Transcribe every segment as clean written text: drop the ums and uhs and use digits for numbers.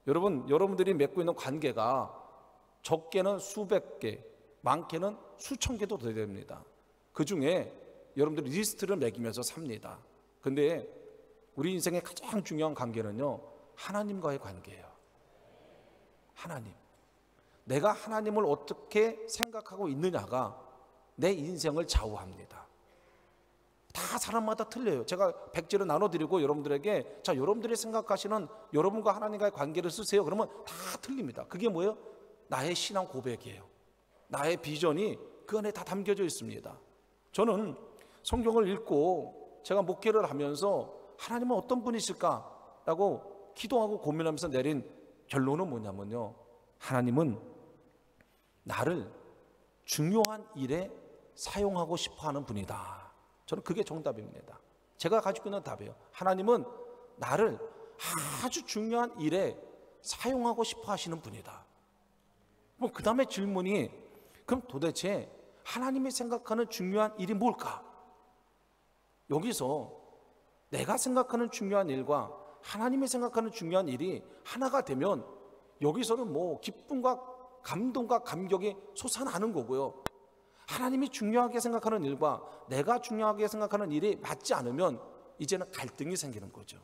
여러분들이 맺고 있는 관계가 적게는 수백 개, 많게는 수천 개도 돼야 됩니다. 그 중에 여러분들이 리스트를 매기면서 삽니다. 근데 우리 인생의 가장 중요한 관계는요, 하나님과의 관계예요. 하나님. 내가 하나님을 어떻게 생각하고 있느냐가 내 인생을 좌우합니다. 다 사람마다 틀려요. 제가 백지를 나눠드리고 여러분들에게 자, 여러분들이 생각하시는 여러분과 하나님과의 관계를 쓰세요. 그러면 다 틀립니다. 그게 뭐예요? 나의 신앙 고백이에요. 나의 비전이 그 안에 다 담겨져 있습니다. 저는 성경을 읽고 제가 목회를 하면서 하나님은 어떤 분이실까라고 기도하고 고민하면서 내린 결론은 뭐냐면요, 하나님은 나를 중요한 일에 사용하고 싶어하는 분이다. 저는 그게 정답입니다. 제가 가지고 있는 답이에요. 하나님은 나를 아주 중요한 일에 사용하고 싶어 하시는 분이다. 그럼 그 다음에 질문이, 그럼 도대체 하나님이 생각하는 중요한 일이 뭘까? 여기서 내가 생각하는 중요한 일과 하나님이 생각하는 중요한 일이 하나가 되면 여기서는 뭐 기쁨과 감동과 감격이 솟아나는 거고요. 하나님이 중요하게 생각하는 일과 내가 중요하게 생각하는 일이 맞지 않으면 이제는 갈등이 생기는 거죠.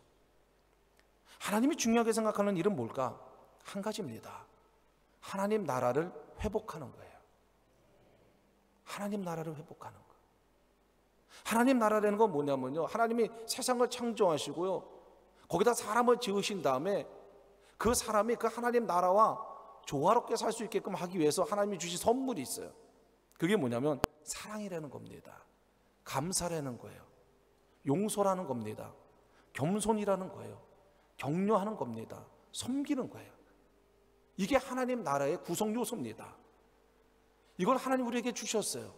하나님이 중요하게 생각하는 일은 뭘까? 한 가지입니다. 하나님 나라를 회복하는 거예요. 하나님 나라를 회복하는 거. 하나님 나라라는 건 뭐냐면요, 하나님이 세상을 창조하시고요, 거기다 사람을 지으신 다음에 그 사람이 그 하나님 나라와 조화롭게 살 수 있게끔 하기 위해서 하나님이 주신 선물이 있어요. 그게 뭐냐면 사랑이라는 겁니다. 감사라는 거예요. 용서라는 겁니다. 겸손이라는 거예요. 격려하는 겁니다. 섬기는 거예요. 이게 하나님 나라의 구성 요소입니다. 이걸 하나님 우리에게 주셨어요.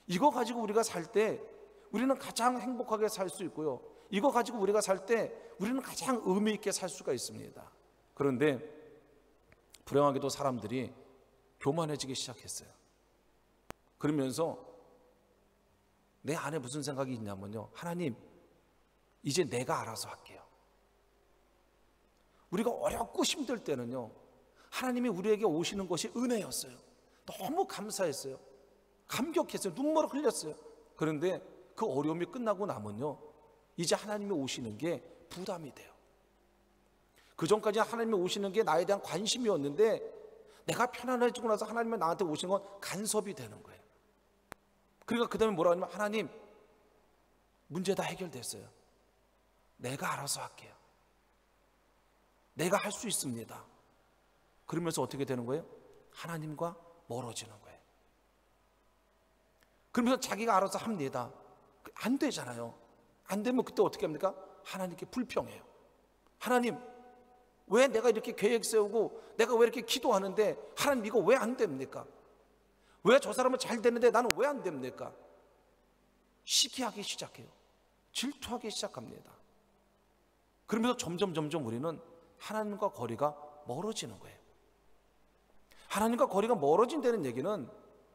이거 가지고 우리가 살 때 우리는 가장 행복하게 살 수 있고요, 이거 가지고 우리가 살 때 우리는 가장 의미 있게 살 수가 있습니다. 그런데 불행하게도 사람들이 교만해지기 시작했어요. 그러면서 내 안에 무슨 생각이 있냐면요, 하나님 이제 내가 알아서 할게요. 우리가 어렵고 힘들 때는요, 하나님이 우리에게 오시는 것이 은혜였어요. 너무 감사했어요. 감격했어요. 눈물을 흘렸어요. 그런데 그 어려움이 끝나고 나면요, 이제 하나님이 오시는 게 부담이 돼요. 그 전까지 하나님이 오시는 게 나에 대한 관심이었는데 내가 편안해지고 나서 하나님이 나한테 오시는 건 간섭이 되는 거예요. 그러니까 그 다음에 뭐라 하냐면, 하나님 문제 다 해결됐어요. 내가 알아서 할게요. 내가 할 수 있습니다. 그러면서 어떻게 되는 거예요? 하나님과 멀어지는 거예요. 그러면서 자기가 알아서 합니다. 안 되잖아요. 안 되면 그때 어떻게 합니까? 하나님께 불평해요. 하나님 왜 내가 이렇게 계획 세우고 내가 왜 이렇게 기도하는데 하나님 이거 왜 안 됩니까? 왜 저 사람은 잘 되는데 나는 왜 안 됩니까? 시기하기 시작해요. 질투하기 시작합니다. 그러면서 점점 우리는 하나님과 거리가 멀어지는 거예요. 하나님과 거리가 멀어진다는 얘기는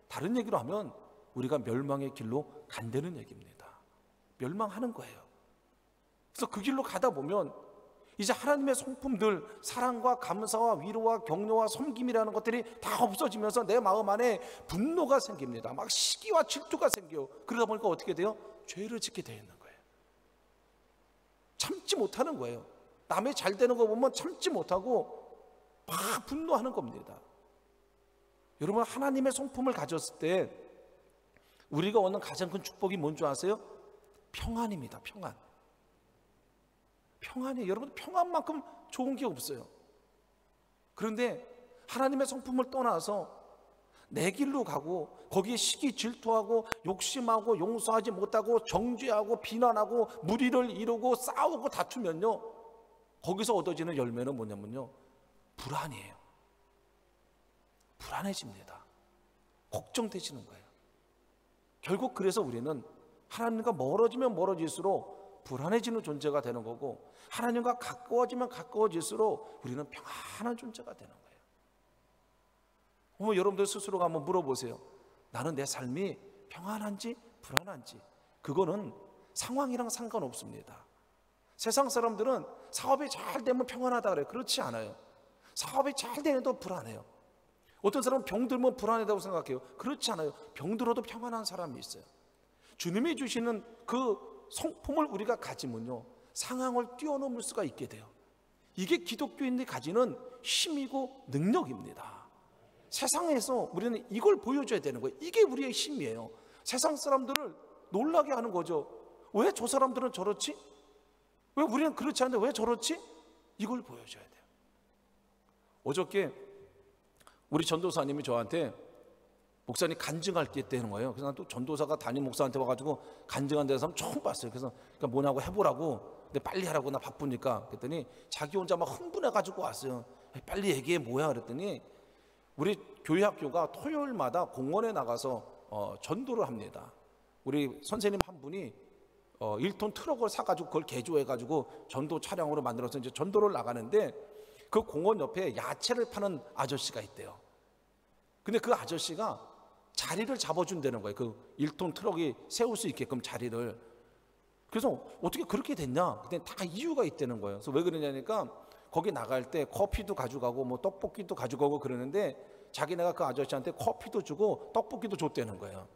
다른 얘기로 하면 우리가 멸망의 길로 간다는 얘기입니다. 멸망하는 거예요. 그래서 그 길로 가다 보면 이제 하나님의 성품들, 사랑과 감사와 위로와 격려와 섬김이라는 것들이 다 없어지면서 내 마음 안에 분노가 생깁니다. 막 시기와 질투가 생겨요. 그러다 보니까 어떻게 돼요? 죄를 짓게 되어 있는 거예요. 참지 못하는 거예요. 남의 잘 되는 거 보면 참지 못하고 막 분노하는 겁니다. 여러분, 하나님의 성품을 가졌을 때 우리가 얻는 가장 큰 축복이 뭔지 아세요? 평안입니다. 평안. 평안이에요. 여러분, 평안만큼 좋은 게 없어요. 그런데 하나님의 성품을 떠나서 내 길로 가고 거기에 시기 질투하고 욕심하고 용서하지 못하고 정죄하고 비난하고 무리를 이루고 싸우고 다투면요, 거기서 얻어지는 열매는 뭐냐면요, 불안이에요. 불안해집니다. 걱정되시는 거예요. 결국 그래서 우리는 하나님과 멀어지면 멀어질수록 불안해지는 존재가 되는 거고, 하나님과 가까워지면 가까워질수록 우리는 평안한 존재가 되는 거예요. 여러분들 스스로가 한번 물어보세요. 나는 내 삶이 평안한지 불안한지. 그거는 상황이랑 상관없습니다. 세상 사람들은 사업이 잘 되면 평안하다 그래요. 그렇지 않아요. 사업이 잘 되는데도 불안해요. 어떤 사람은 병들면 불안하다고 생각해요. 그렇지 않아요. 병들어도 평안한 사람이 있어요. 주님이 주시는 그 성품을 우리가 가지면요, 상황을 뛰어넘을 수가 있게 돼요. 이게 기독교인들이 가지는 힘이고 능력입니다. 세상에서 우리는 이걸 보여줘야 되는 거예요. 이게 우리의 힘이에요. 세상 사람들을 놀라게 하는 거죠. 왜 저 사람들은 저렇지? 왜 우리는 그렇지 않은데 왜 저렇지? 이걸 보여줘야 돼요. 어저께 우리 전도사님이 저한테 목사님 간증할 게 있다는 거예요. 그래서 난 또 전도사가 담임 목사한테 와가지고 간증한 데서 처음 봤어요. 그래서 그러니까 뭐냐고 해보라고. 근데 빨리 하라고, 나 바쁘니까. 그랬더니 자기 혼자 막 흥분해가지고 왔어요. 빨리 얘기해 뭐야 그랬더니 우리 교회 학교가 토요일마다 공원에 나가서 전도를 합니다. 우리 선생님 한 분이 1톤 트럭을 사가지고 그걸 개조해가지고 전도 차량으로 만들어서 이제 전도를 나가는데 그 공원 옆에 야채를 파는 아저씨가 있대요. 근데 그 아저씨가 자리를 잡아준다는 거예요. 그 1톤 트럭이 세울 수 있게끔 자리를. 그래서 어떻게 그렇게 됐냐? 근데 다 이유가 있다는 거예요. 그래서 왜 그러냐니까 거기 나갈 때 커피도 가져가고 뭐 떡볶이도 가져가고 그러는데 자기네가 그 아저씨한테 커피도 주고 떡볶이도 줬다는 거예요.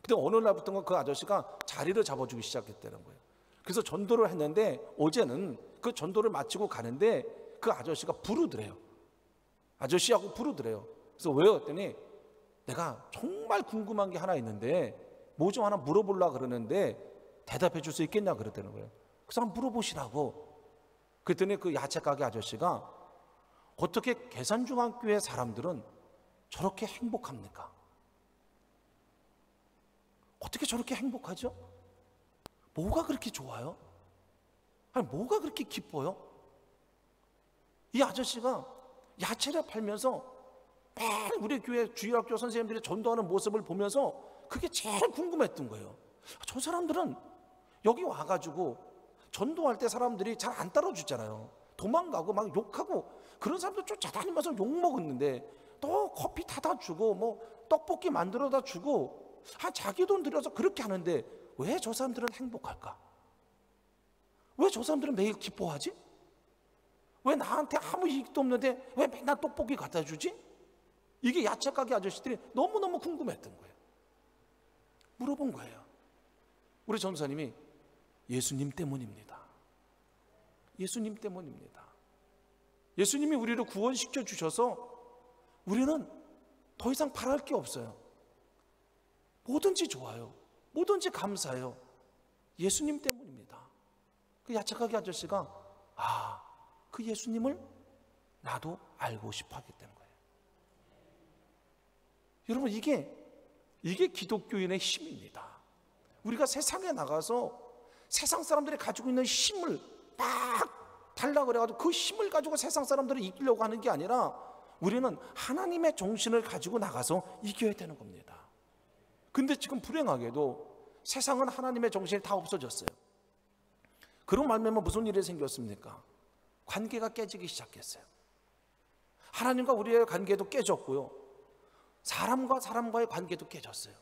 근데 어느 날부터는 그 아저씨가 자리를 잡아주기 시작했다는 거예요. 그래서 전도를 했는데 어제는 그 전도를 마치고 가는데 그 아저씨가 부르더래요. 아저씨하고 부르더래요. 그래서 왜요? 했더니 내가 정말 궁금한 게 하나 있는데 뭐 좀 하나 물어보려고 그러는데 대답해 줄 수 있겠냐 그랬다는 거예요. 그래서 한번 물어보시라고. 그랬더니 그 야채 가게 아저씨가 어떻게 계산중앙교회 사람들은 저렇게 행복합니까? 어떻게 저렇게 행복하죠? 뭐가 그렇게 좋아요? 아니 뭐가 그렇게 기뻐요? 이 아저씨가 야채를 팔면서 매일 우리 교회 주일학교 선생님들이 전도하는 모습을 보면서 그게 제일 궁금했던 거예요. 저 사람들은 여기 와가지고 전도할 때 사람들이 잘 안 따라주잖아요. 도망가고 막 욕하고 그런 사람들 쫓아다니면서 욕먹었는데 또 커피 타다 주고 뭐 떡볶이 만들어다 주고 자기 돈 들여서 그렇게 하는데 왜 저 사람들은 행복할까? 왜 저 사람들은 매일 기뻐하지? 왜 나한테 아무 이익도 없는데 왜 맨날 떡볶이 갖다 주지? 이게 야채 가게 아저씨들이 너무너무 궁금했던 거예요. 물어본 거예요. 우리 전도사님이 예수님 때문입니다. 예수님 때문입니다. 예수님이 우리를 구원시켜 주셔서 우리는 더 이상 바랄 게 없어요. 뭐든지 좋아요. 뭐든지 감사해요. 예수님 때문입니다. 그 야채 가게 아저씨가 그 예수님을 나도 알고 싶어 하기 때문에 거예요. 여러분 이게 기독교인의 힘입니다. 우리가 세상에 나가서 세상 사람들이 가지고 있는 힘을 막 달라고 그래가지고 그 힘을 가지고 세상 사람들을 이기려고 하는 게 아니라 우리는 하나님의 정신을 가지고 나가서 이겨야 되는 겁니다. 근데 지금 불행하게도 세상은 하나님의 정신이 다 없어졌어요. 그런 말미암아 무슨 일이 생겼습니까? 관계가 깨지기 시작했어요. 하나님과 우리의 관계도 깨졌고요. 사람과 사람과의 관계도 깨졌어요.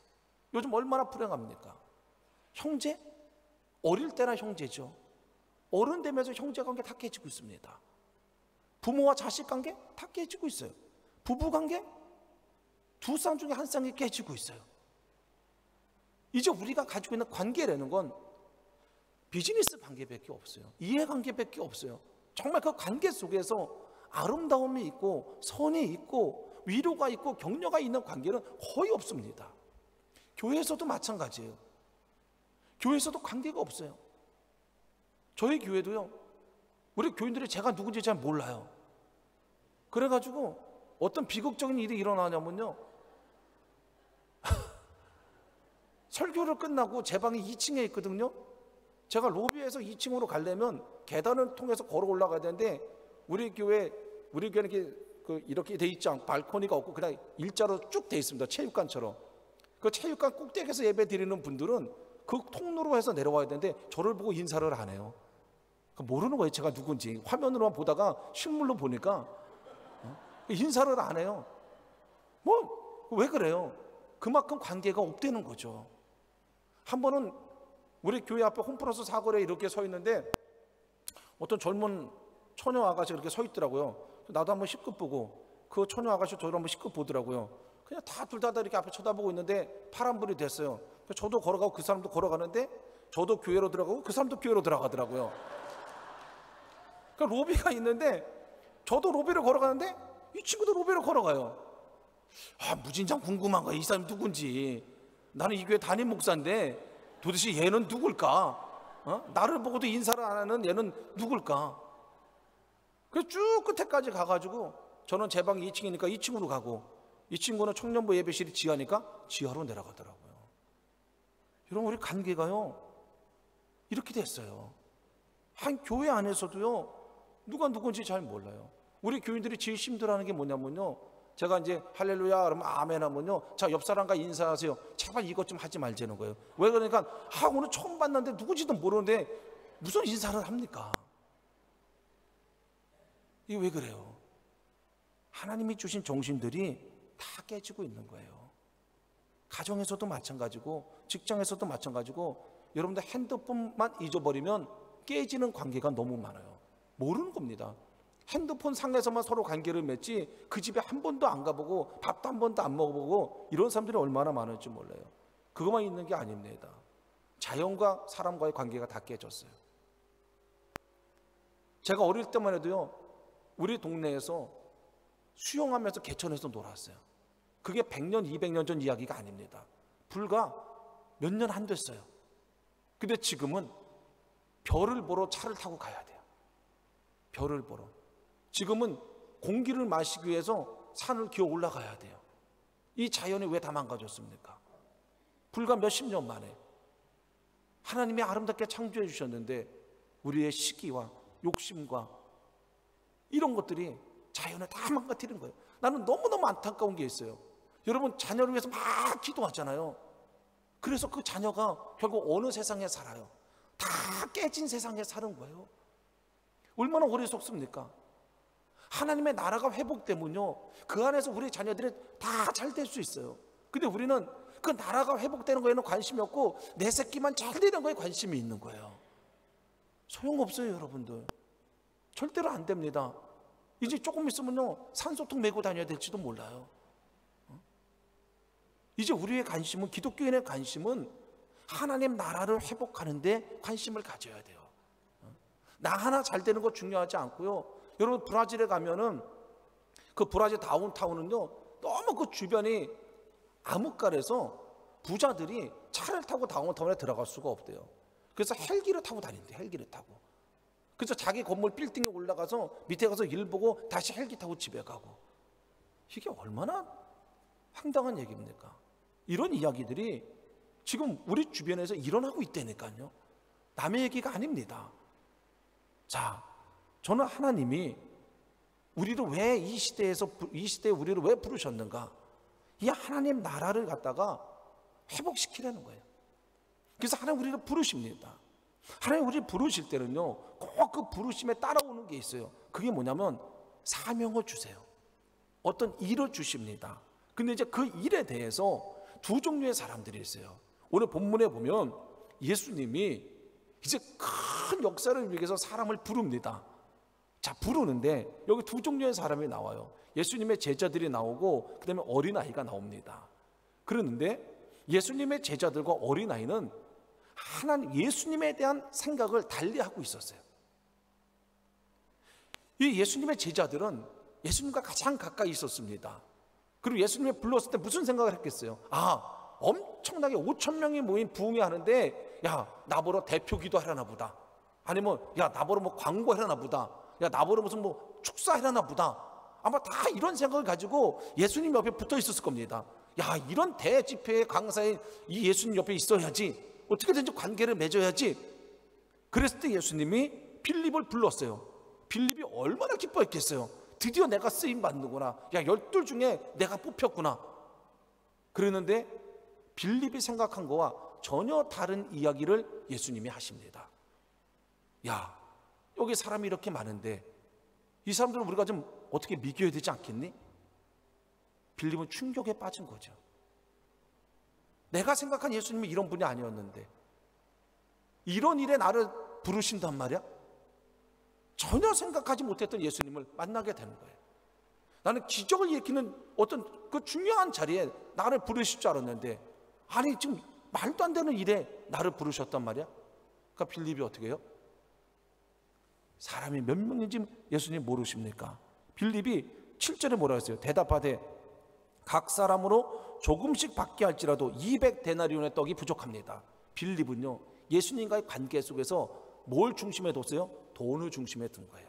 요즘 얼마나 불행합니까? 형제? 어릴 때나 형제죠. 어른 되면서 형제 관계 다 깨지고 있습니다. 부모와 자식 관계 다 깨지고 있어요. 부부 관계 두 쌍 중에 한 쌍이 깨지고 있어요. 이제 우리가 가지고 있는 관계라는 건 비즈니스 관계밖에 없어요. 이해관계밖에 없어요. 정말 그 관계 속에서 아름다움이 있고 선이 있고 위로가 있고 격려가 있는 관계는 거의 없습니다. 교회에서도 마찬가지예요. 교회에서도 관계가 없어요. 저희 교회도요. 우리 교인들이 제가 누군지 잘 몰라요. 그래가지고 어떤 비극적인 일이 일어나냐면요. 설교를 끝나고 제 방이 2층에 있거든요. 제가 로비에서 2층으로 가려면 계단을 통해서 걸어 올라가야 되는데 우리 교회는 이렇게 돼 있지 않고 발코니가 없고 그냥 일자로 쭉 돼 있습니다. 체육관처럼. 그 체육관 꼭대기에서 예배 드리는 분들은 그 통로로 해서 내려와야 되는데 저를 보고 인사를 안 해요. 모르는 거예요. 제가 누군지. 화면으로만 보다가 실물로 보니까 인사를 안 해요. 왜 그래요? 그만큼 관계가 없다는 거죠. 한 번은 우리 교회 앞에 홈플러스 사거리에 이렇게 서 있는데 어떤 젊은 처녀 아가씨가 이렇게 서 있더라고요. 나도 한번 실컷 보고 그 처녀 아가씨 저를 한번 실컷 보더라고요. 그냥 둘 다 이렇게 앞에 쳐다보고 있는데 파란불이 됐어요. 저도 걸어가고 그 사람도 걸어가는데 저도 교회로 들어가고 그 사람도 교회로 들어가더라고요. 그러니까 로비가 있는데 저도 로비로 걸어가는데 이 친구도 로비로 걸어가요. 무진장 궁금한 거야. 이 사람이 누군지. 나는 이 교회 담임 목사인데 도대체 얘는 누굴까? 나를 보고도 인사를 안 하는 얘는 누굴까? 그래서 쭉 끝에까지 가가지고 저는 제 방이 2층이니까 2층으로 가고 이 친구는 청년부 예배실이 지하니까 지하로 내려가더라고요. 여러분, 우리 관계가요 이렇게 됐어요. 한 교회 안에서도요 누가 누군지 잘 몰라요. 우리 교인들이 제일 힘들어하는 게 뭐냐면요, 제가 이제 할렐루야 그러면 아멘 하면요, 자, 옆 사람과 인사하세요. 제발 이것 좀 하지 말자는 거예요. 왜 그러니까 오늘 처음 봤는데 누구지도 모르는데 무슨 인사를 합니까? 이게 왜 그래요? 하나님이 주신 정신들이 다 깨지고 있는 거예요. 가정에서도 마찬가지고 직장에서도 마찬가지고 여러분들 핸드폰만 잊어버리면 깨지는 관계가 너무 많아요. 모르는 겁니다. 핸드폰 상에서만 서로 관계를 맺지 그 집에 한 번도 안 가보고 밥도 한 번도 안 먹어보고 이런 사람들이 얼마나 많을지 몰라요. 그것만 있는 게 아닙니다. 자연과 사람과의 관계가 다 깨졌어요. 제가 어릴 때만 해도요 우리 동네에서 수영하면서 개천에서 놀았어요. 그게 100년, 200년 전 이야기가 아닙니다. 불과 몇 년 안 됐어요. 근데 지금은 별을 보러 차를 타고 가야 돼요. 별을 보러. 지금은 공기를 마시기 위해서 산을 기어 올라가야 돼요. 이 자연이 왜 다 망가졌습니까? 불과 몇십 년 만에 하나님이 아름답게 창조해 주셨는데 우리의 시기와 욕심과 이런 것들이 자연을 다 망가뜨리는 거예요. 나는 너무너무 안타까운 게 있어요. 여러분, 자녀를 위해서 막 기도하잖아요. 그래서 그 자녀가 결국 어느 세상에 살아요? 다 깨진 세상에 사는 거예요. 얼마나 어리석습니까? 하나님의 나라가 회복되면요 그 안에서 우리 자녀들이 다 잘 될 수 있어요. 근데 우리는 그 나라가 회복되는 거에는 관심이 없고 내 새끼만 잘 되는 거에 관심이 있는 거예요. 소용없어요, 여러분들. 절대로 안 됩니다. 이제 조금 있으면요 산소통 메고 다녀야 될지도 몰라요. 이제 우리의 관심은, 기독교인의 관심은 하나님 나라를 회복하는 데 관심을 가져야 돼요. 나 하나 잘 되는 거 중요하지 않고요. 여러분, 브라질에 가면은 그 브라질 다운타운은요 너무 그 주변이 암흑가라서 부자들이 차를 타고 다운타운에 들어갈 수가 없대요. 그래서 헬기를 타고 다닌대. 헬기를 타고. 그래서 자기 건물 빌딩에 올라가서 밑에 가서 일 보고 다시 헬기 타고 집에 가고. 이게 얼마나 황당한 얘기입니까? 이런 이야기들이 지금 우리 주변에서 일어나고 있다니까요. 남의 얘기가 아닙니다. 자, 저는 하나님이 우리를 왜 이 시대에 우리를 왜 부르셨는가? 이 하나님 나라를 갖다가 회복시키라는 거예요. 그래서 하나님 우리를 부르십니다. 하나님 우리를 부르실 때는요 꼭 그 부르심에 따라오는 게 있어요. 그게 뭐냐면 사명을 주세요. 어떤 일을 주십니다. 근데 이제 그 일에 대해서 두 종류의 사람들이 있어요. 오늘 본문에 보면 예수님이 이제 큰 역사를 위해서 사람을 부릅니다. 자, 부르는데 여기 두 종류의 사람이 나와요. 예수님의 제자들이 나오고 그다음에 어린아이가 나옵니다. 그러는데 예수님의 제자들과 어린아이는 하나님, 예수님에 대한 생각을 달리하고 있었어요. 이 예수님의 제자들은 예수님과 가장 가까이 있었습니다. 그리고 예수님이 불렀을 때 무슨 생각을 했겠어요? 엄청나게 5천 명이 모인 부흥회 하는데 야, 나보러 대표 기도하려나 보다. 아니면 야, 나보러 뭐 광고하려나 보다. 야, 나보러 무슨 뭐 축사하려나 보다. 아마 다 이런 생각을 가지고 예수님 옆에 붙어 있었을 겁니다. 야, 이런 대집회의 강사에 이 예수님 옆에 있어야지. 어떻게든지 관계를 맺어야지. 그랬을 때 예수님이 빌립을 불렀어요. 빌립이 얼마나 기뻐했겠어요. 드디어 내가 쓰임 받는구나. 야, 12 중에 내가 뽑혔구나. 그러는데 빌립이 생각한 거와 전혀 다른 이야기를 예수님이 하십니다. 야, 여기 사람이 이렇게 많은데 이 사람들을 우리가 좀 어떻게 믿겨야 되지 않겠니? 빌립은 충격에 빠진 거죠. 내가 생각한 예수님이 이런 분이 아니었는데 이런 일에 나를 부르신단 말이야? 전혀 생각하지 못했던 예수님을 만나게 되는 거예요. 나는 기적을 일으키는 어떤 그 중요한 자리에 나를 부르실 줄 알았는데, 아니 지금 말도 안 되는 일에 나를 부르셨단 말이야. 그러니까 빌립이 어떻게 해요? 사람이 몇 명인지 예수님 모르십니까? 빌립이 7절에 뭐라고 했어요? 대답하되 각 사람으로 조금씩 받게 할지라도 200데나리온의 떡이 부족합니다. 빌립은요, 예수님과의 관계 속에서 뭘 중심에 뒀어요? 돈을 중심에 둔 거예요.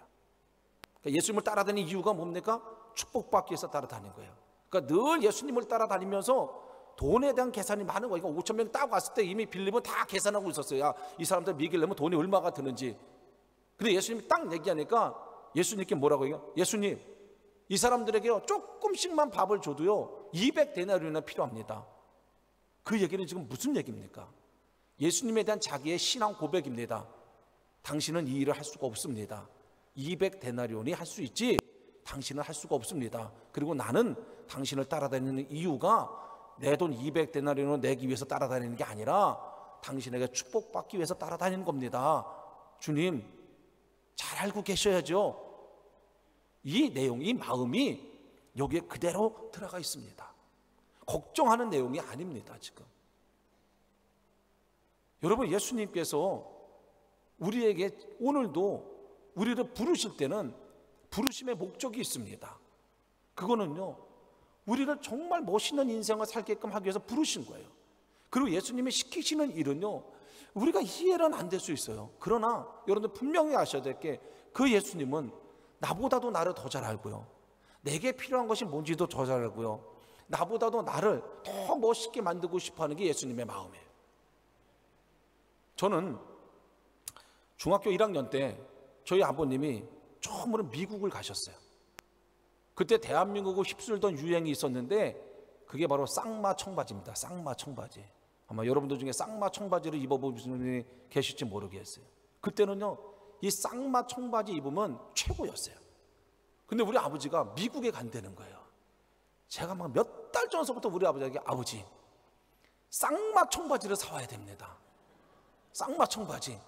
그러니까 예수님을 따라다니는 이유가 뭡니까? 축복받기 위해서 따라다닌 거예요. 그러니까 늘 예수님을 따라다니면서 돈에 대한 계산이 많은 거예요. 그러니까 5,000명 딱 왔을 때 이미 빌립은 다 계산하고 있었어요. 야, 이 사람들 먹이려면 돈이 얼마가 드는지. 근데 예수님이 딱 얘기하니까 예수님께 뭐라고 해요? 예수님, 이 사람들에게 조금씩만 밥을 줘도요 200데나리온이나 필요합니다. 그 얘기는 지금 무슨 얘기입니까? 예수님에 대한 자기의 신앙 고백입니다. 당신은 이 일을 할 수가 없습니다. 200데나리온이 할 수 있지 당신은 할 수가 없습니다. 그리고 나는 당신을 따라다니는 이유가 내 돈 200데나리온을 내기 위해서 따라다니는 게 아니라 당신에게 축복받기 위해서 따라다니는 겁니다. 주님, 잘 알고 계셔야죠. 이 내용, 이 마음이 여기에 그대로 들어가 있습니다. 걱정하는 내용이 아닙니다. 지금 여러분, 예수님께서 우리에게 오늘도 우리를 부르실 때는 부르심의 목적이 있습니다. 그거는요, 우리를 정말 멋있는 인생을 살게끔 하기 위해서 부르신 거예요. 그리고 예수님이 시키시는 일은요, 우리가 이해는 안 될 수 있어요. 그러나 여러분들 분명히 아셔야 될 게, 그 예수님은 나보다도 나를 더 잘 알고요, 내게 필요한 것이 뭔지도 더 잘 알고요, 나보다도 나를 더 멋있게 만들고 싶어하는 게 예수님의 마음이에요. 저는 중학교 1학년 때 저희 아버님이 처음으로 미국을 가셨어요. 그때 대한민국을 휩쓸던 유행이 있었는데 그게 바로 쌍마 청바지입니다. 쌍마 청바지. 아마 여러분들 중에 쌍마 청바지를 입어보신 분이 계실지 모르겠어요. 그때는요, 이 쌍마 청바지 입으면 최고였어요. 근데 우리 아버지가 미국에 간다는 거예요. 제가 막 몇 달 전서부터 우리 아버지에게, 아버지, 쌍마 청바지를 사와야 됩니다. 쌍마 청바지.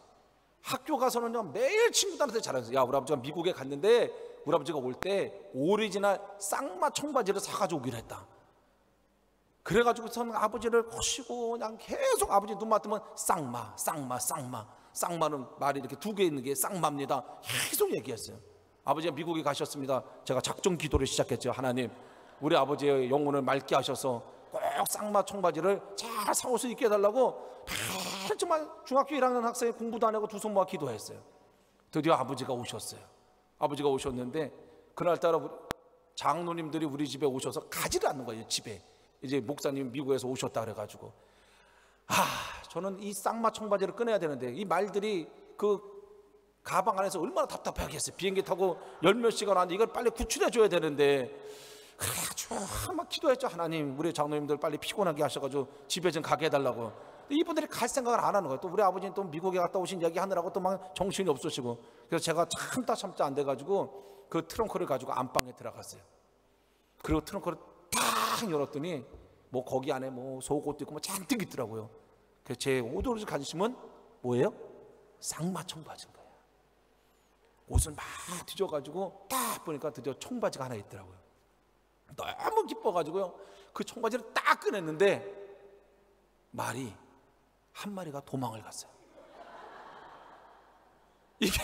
학교 가서는요 매일 친구들한테 자랑해서, 야, 우리 아버지가 미국에 갔는데 우리 아버지가 올 때 오리지널 쌍마 청바지를 사가지고 오기로 했다. 그래가지고서는 아버지를 모시고 그냥 계속 아버지 눈 맞으면 쌍마, 쌍마, 쌍마. 쌍마는 말이 이렇게 두 개 있는 게 쌍마입니다. 계속 얘기했어요. 아버지가 미국에 가셨습니다. 제가 작정 기도를 시작했죠. 하나님, 우리 아버지의 영혼을 맑게 하셔서 꼭 쌍마 청바지를 잘 사올 수 있게 해달라고 정말 중학교 1학년 학생이 공부도 안 하고 두 손 모아 기도했어요. 드디어 아버지가 오셨어요. 아버지가 오셨는데 그날따라 장로님들이 우리 집에 오셔서 가지를 않는 거예요. 집에 이제 목사님 미국에서 오셨다 그래가지고, 저는 이 쌍마 청바지를 꺼내야 되는데 이 말들이 그 가방 안에서 얼마나 답답하겠어요. 비행기 타고 열 몇 시간 왔는데 이걸 빨리 구출해 줘야 되는데, 그래가지고 막 기도했죠. 하나님, 우리 장로님들 빨리 피곤하게 하셔가지고 집에 좀 가게 해달라고. 이분들이 갈 생각을 안 하는 거예요. 또 우리 아버지는 또 미국에 갔다 오신 얘기 하느라고 또 막 정신이 없으시고, 그래서 제가 참다 안 돼가지고 그 트렁크를 가지고 안방에 들어갔어요. 그리고 트렁크를 딱 열었더니 뭐 거기 안에 뭐 속옷도 있고 뭐 잔뜩 있더라고요. 그래서 제 옷을 가지시면 뭐예요? 쌍마 청바지인 거예요. 옷을 막 뒤져가지고 딱 보니까 드디어 청바지가 하나 있더라고요. 너무 기뻐가지고요, 그 청바지를 딱 꺼냈는데 말이 한 마리가 도망을 갔어요. 이게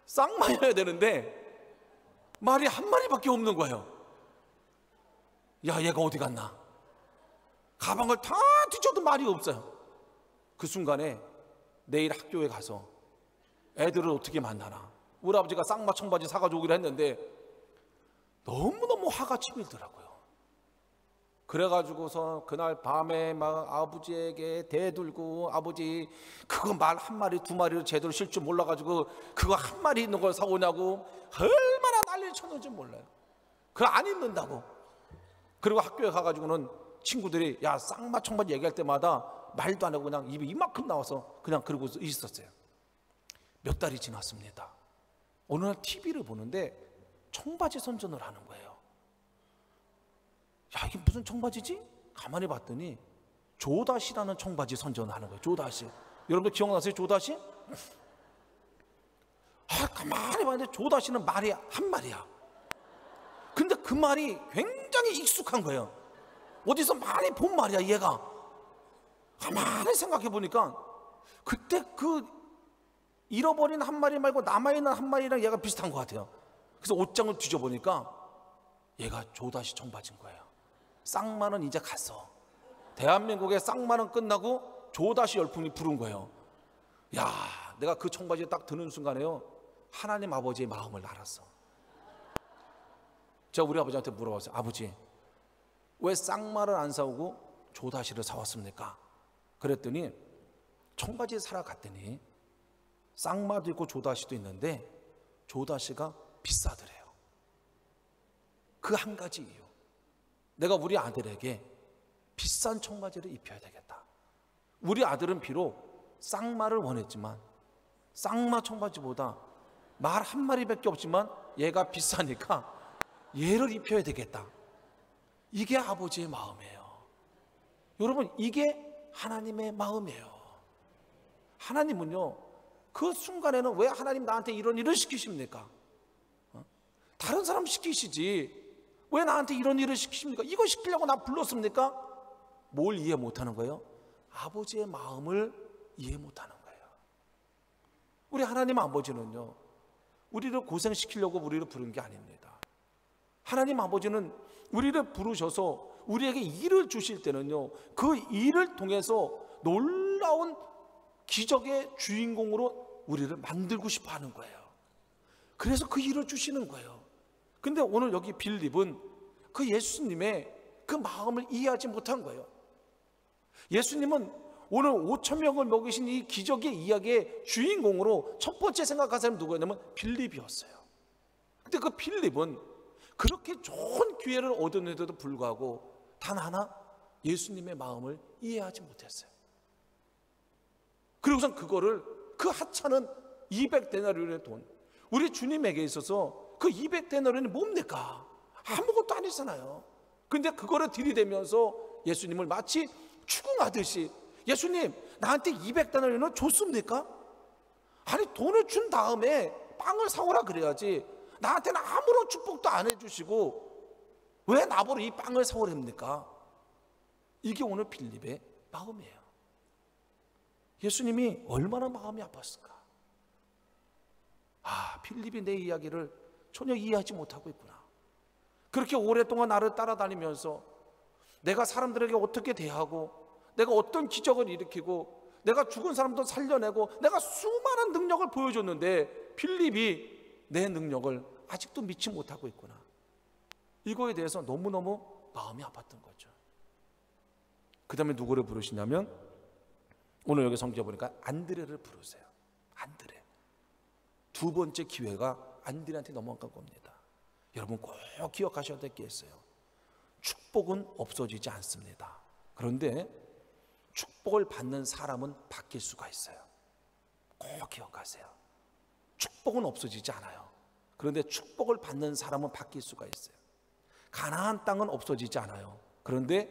쌍마여야 되는데 말이 한 마리밖에 없는 거예요. 야, 얘가 어디 갔나? 가방을 다 뒤져도 말이 없어요. 그 순간에 내일 학교에 가서 애들을 어떻게 만나나, 우리 아버지가 쌍마 청바지 사가지고 오기로 했는데 너무너무 화가 치밀더라고요. 그래가지고서 그날 밤에 막 아버지에게 대들고, 아버지 그거 말 한 마리 두 마리를 제대로 실 줄 몰라가지고 그거 한 마리 있는 걸 사오냐고 얼마나 난리를 쳤는지 몰라요. 그거 안 입는다고. 그리고 학교에 가가지고는 친구들이 야, 쌍마 청바지 얘기할 때마다 말도 안 하고 그냥 입이 이만큼 나와서 그냥 그러고 있었어요. 몇 달이 지났습니다. 어느 날 TV를 보는데 청바지 선전을 하는 거예요. 야, 이게 무슨 청바지지? 가만히 봤더니 조다시라는 청바지 선전을 하는 거예요. 조다시. 여러분들 기억나세요? 조다시? 가만히 봤는데 조다시는 말이 한 말이야. 근데 그 말이 굉장히 익숙한 거예요. 어디서 많이 본 말이야 얘가. 가만히 생각해 보니까 그때 그 잃어버린 한 마리 말고 남아있는 한 마리랑 얘가 비슷한 것 같아요. 그래서 옷장을 뒤져보니까 얘가 조다시 청바지인 거예요. 쌍마는 이제 갔어. 대한민국의 쌍마는 끝나고 조다시 열풍이 부른 거예요. 야, 내가 그 청바지에 딱 드는 순간에요, 하나님 아버지의 마음을 알았어. 제가 우리 아버지한테 물어봤어요. 아버지, 왜 쌍마를 안 사오고 조다시를 사왔습니까? 그랬더니 청바지에 사러 갔더니 쌍마도 있고 조다시도 있는데 조다시가 비싸더래요. 그 한 가지 이유. 내가 우리 아들에게 비싼 청바지를 입혀야 되겠다. 우리 아들은 비록 쌍마를 원했지만 쌍마 청바지보다 말 한 마리밖에 없지만 얘가 비싸니까 얘를 입혀야 되겠다. 이게 아버지의 마음이에요. 여러분, 이게 하나님의 마음이에요. 하나님은요, 그 순간에는 왜 하나님 나한테 이런 일을 시키십니까? 다른 사람 시키시지 왜 나한테 이런 일을 시키십니까? 이거 시키려고 나 불렀습니까? 뭘 이해 못하는 거예요? 아버지의 마음을 이해 못하는 거예요. 우리 하나님 아버지는요, 우리를 고생시키려고 우리를 부른 게 아닙니다. 하나님 아버지는 우리를 부르셔서 우리에게 일을 주실 때는요, 그 일을 통해서 놀라운 기적의 주인공으로 우리를 만들고 싶어 하는 거예요. 그래서 그 일을 주시는 거예요. 근데 오늘 여기 빌립은 그 예수님의 그 마음을 이해하지 못한 거예요. 예수님은 오늘 5천 명을 먹이신 이 기적의 이야기의 주인공으로 첫 번째 생각한 사람이 누구였냐면 빌립이었어요. 근데 그 빌립은 그렇게 좋은 기회를 얻었는데도 불구하고 단 하나 예수님의 마음을 이해하지 못했어요. 그리고선 그거를, 그 하찮은 200데나리온의 돈, 우리 주님에게 있어서 그 200데나리온이 뭡니까? 아무것도 아니잖아요. 근데 그거를 들이대면서 예수님을 마치 추궁하듯이, 예수님 나한테 200데나리온을 줬습니까? 아니, 돈을 준 다음에 빵을 사오라 그래야지. 나한테는 아무런 축복도 안 해주시고 왜 나보러 이 빵을 사오랍니까? 이게 오늘 빌립의 마음이에요. 예수님이 얼마나 마음이 아팠을까? 빌립이 내 이야기를 전혀 이해하지 못하고 있구나. 그렇게 오랫동안 나를 따라다니면서 내가 사람들에게 어떻게 대하고, 내가 어떤 기적을 일으키고, 내가 죽은 사람도 살려내고, 내가 수많은 능력을 보여줬는데 빌립이 내 능력을 아직도 믿지 못하고 있구나. 이거에 대해서 너무너무 마음이 아팠던 거죠. 그 다음에 누구를 부르시냐면, 오늘 여기 성경에 보니까 안드레를 부르세요. 안드레. 두 번째 기회가 안드레한테 넘어간 겁니다. 여러분 꼭 기억하셔야 될 게 있어요. 축복은 없어지지 않습니다. 그런데 축복을 받는 사람은 바뀔 수가 있어요. 꼭 기억하세요. 축복은 없어지지 않아요. 그런데 축복을 받는 사람은 바뀔 수가 있어요. 가나안 땅은 없어지지 않아요. 그런데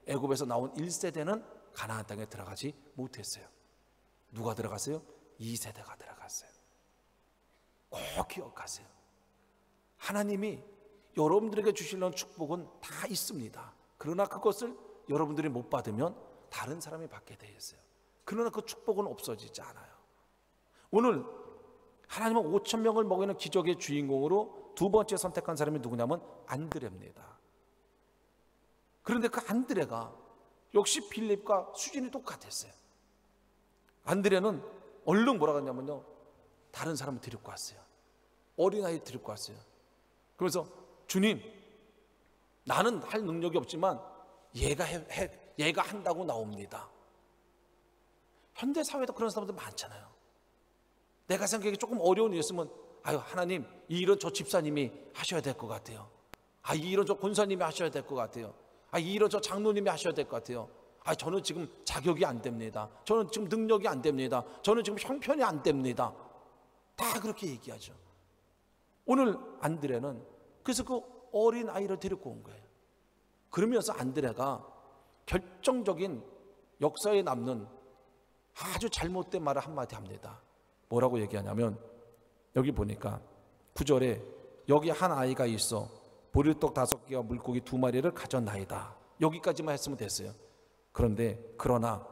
애굽에서 나온 1세대는 가나안 땅에 들어가지 못했어요. 누가 들어갔어요? 2세대가 들어갔어요. 꼭 기억하세요. 하나님이 여러분들에게 주시려는 축복은 다 있습니다. 그러나 그것을 여러분들이 못 받으면 다른 사람이 받게 되어 있어요. 그러나 그 축복은 없어지지 않아요. 오늘 하나님은 5천 명을 먹이는 기적의 주인공으로 두 번째 선택한 사람이 누구냐면 안드레입니다. 그런데 그 안드레가 역시 빌립과 수준이 똑같았어요. 안드레는 얼른 뭐라고 했냐면요, 다른 사람을 데리고 왔어요. 어린아이 데리고 왔어요. 그래서 주님, 나는 할 능력이 없지만 얘가 한다고 나옵니다. 현대 사회에도 그런 사람들 많잖아요. 내가 생각하기에 조금 어려운 일 있으면, 하나님, 이 일은 저 집사님이 하셔야 될 것 같아요. 이 일은 저 권사님이 하셔야 될 것 같아요. 이 일은 저 장로님이 하셔야 될 것 같아요. 저는 지금 자격이 안 됩니다. 저는 지금 능력이 안 됩니다. 저는 지금 형편이 안 됩니다. 다 그렇게 얘기하죠. 오늘 안드레는 그래서 그 어린 아이를 데리고 온 거예요. 그러면서 안드레가 결정적인 역사에 남는 아주 잘못된 말을 한마디 합니다. 뭐라고 얘기하냐면, 여기 보니까 9절에 여기 한 아이가 있어 보리떡 5개와 물고기 2마리를 가졌나이다. 여기까지만 했으면 됐어요. 그러나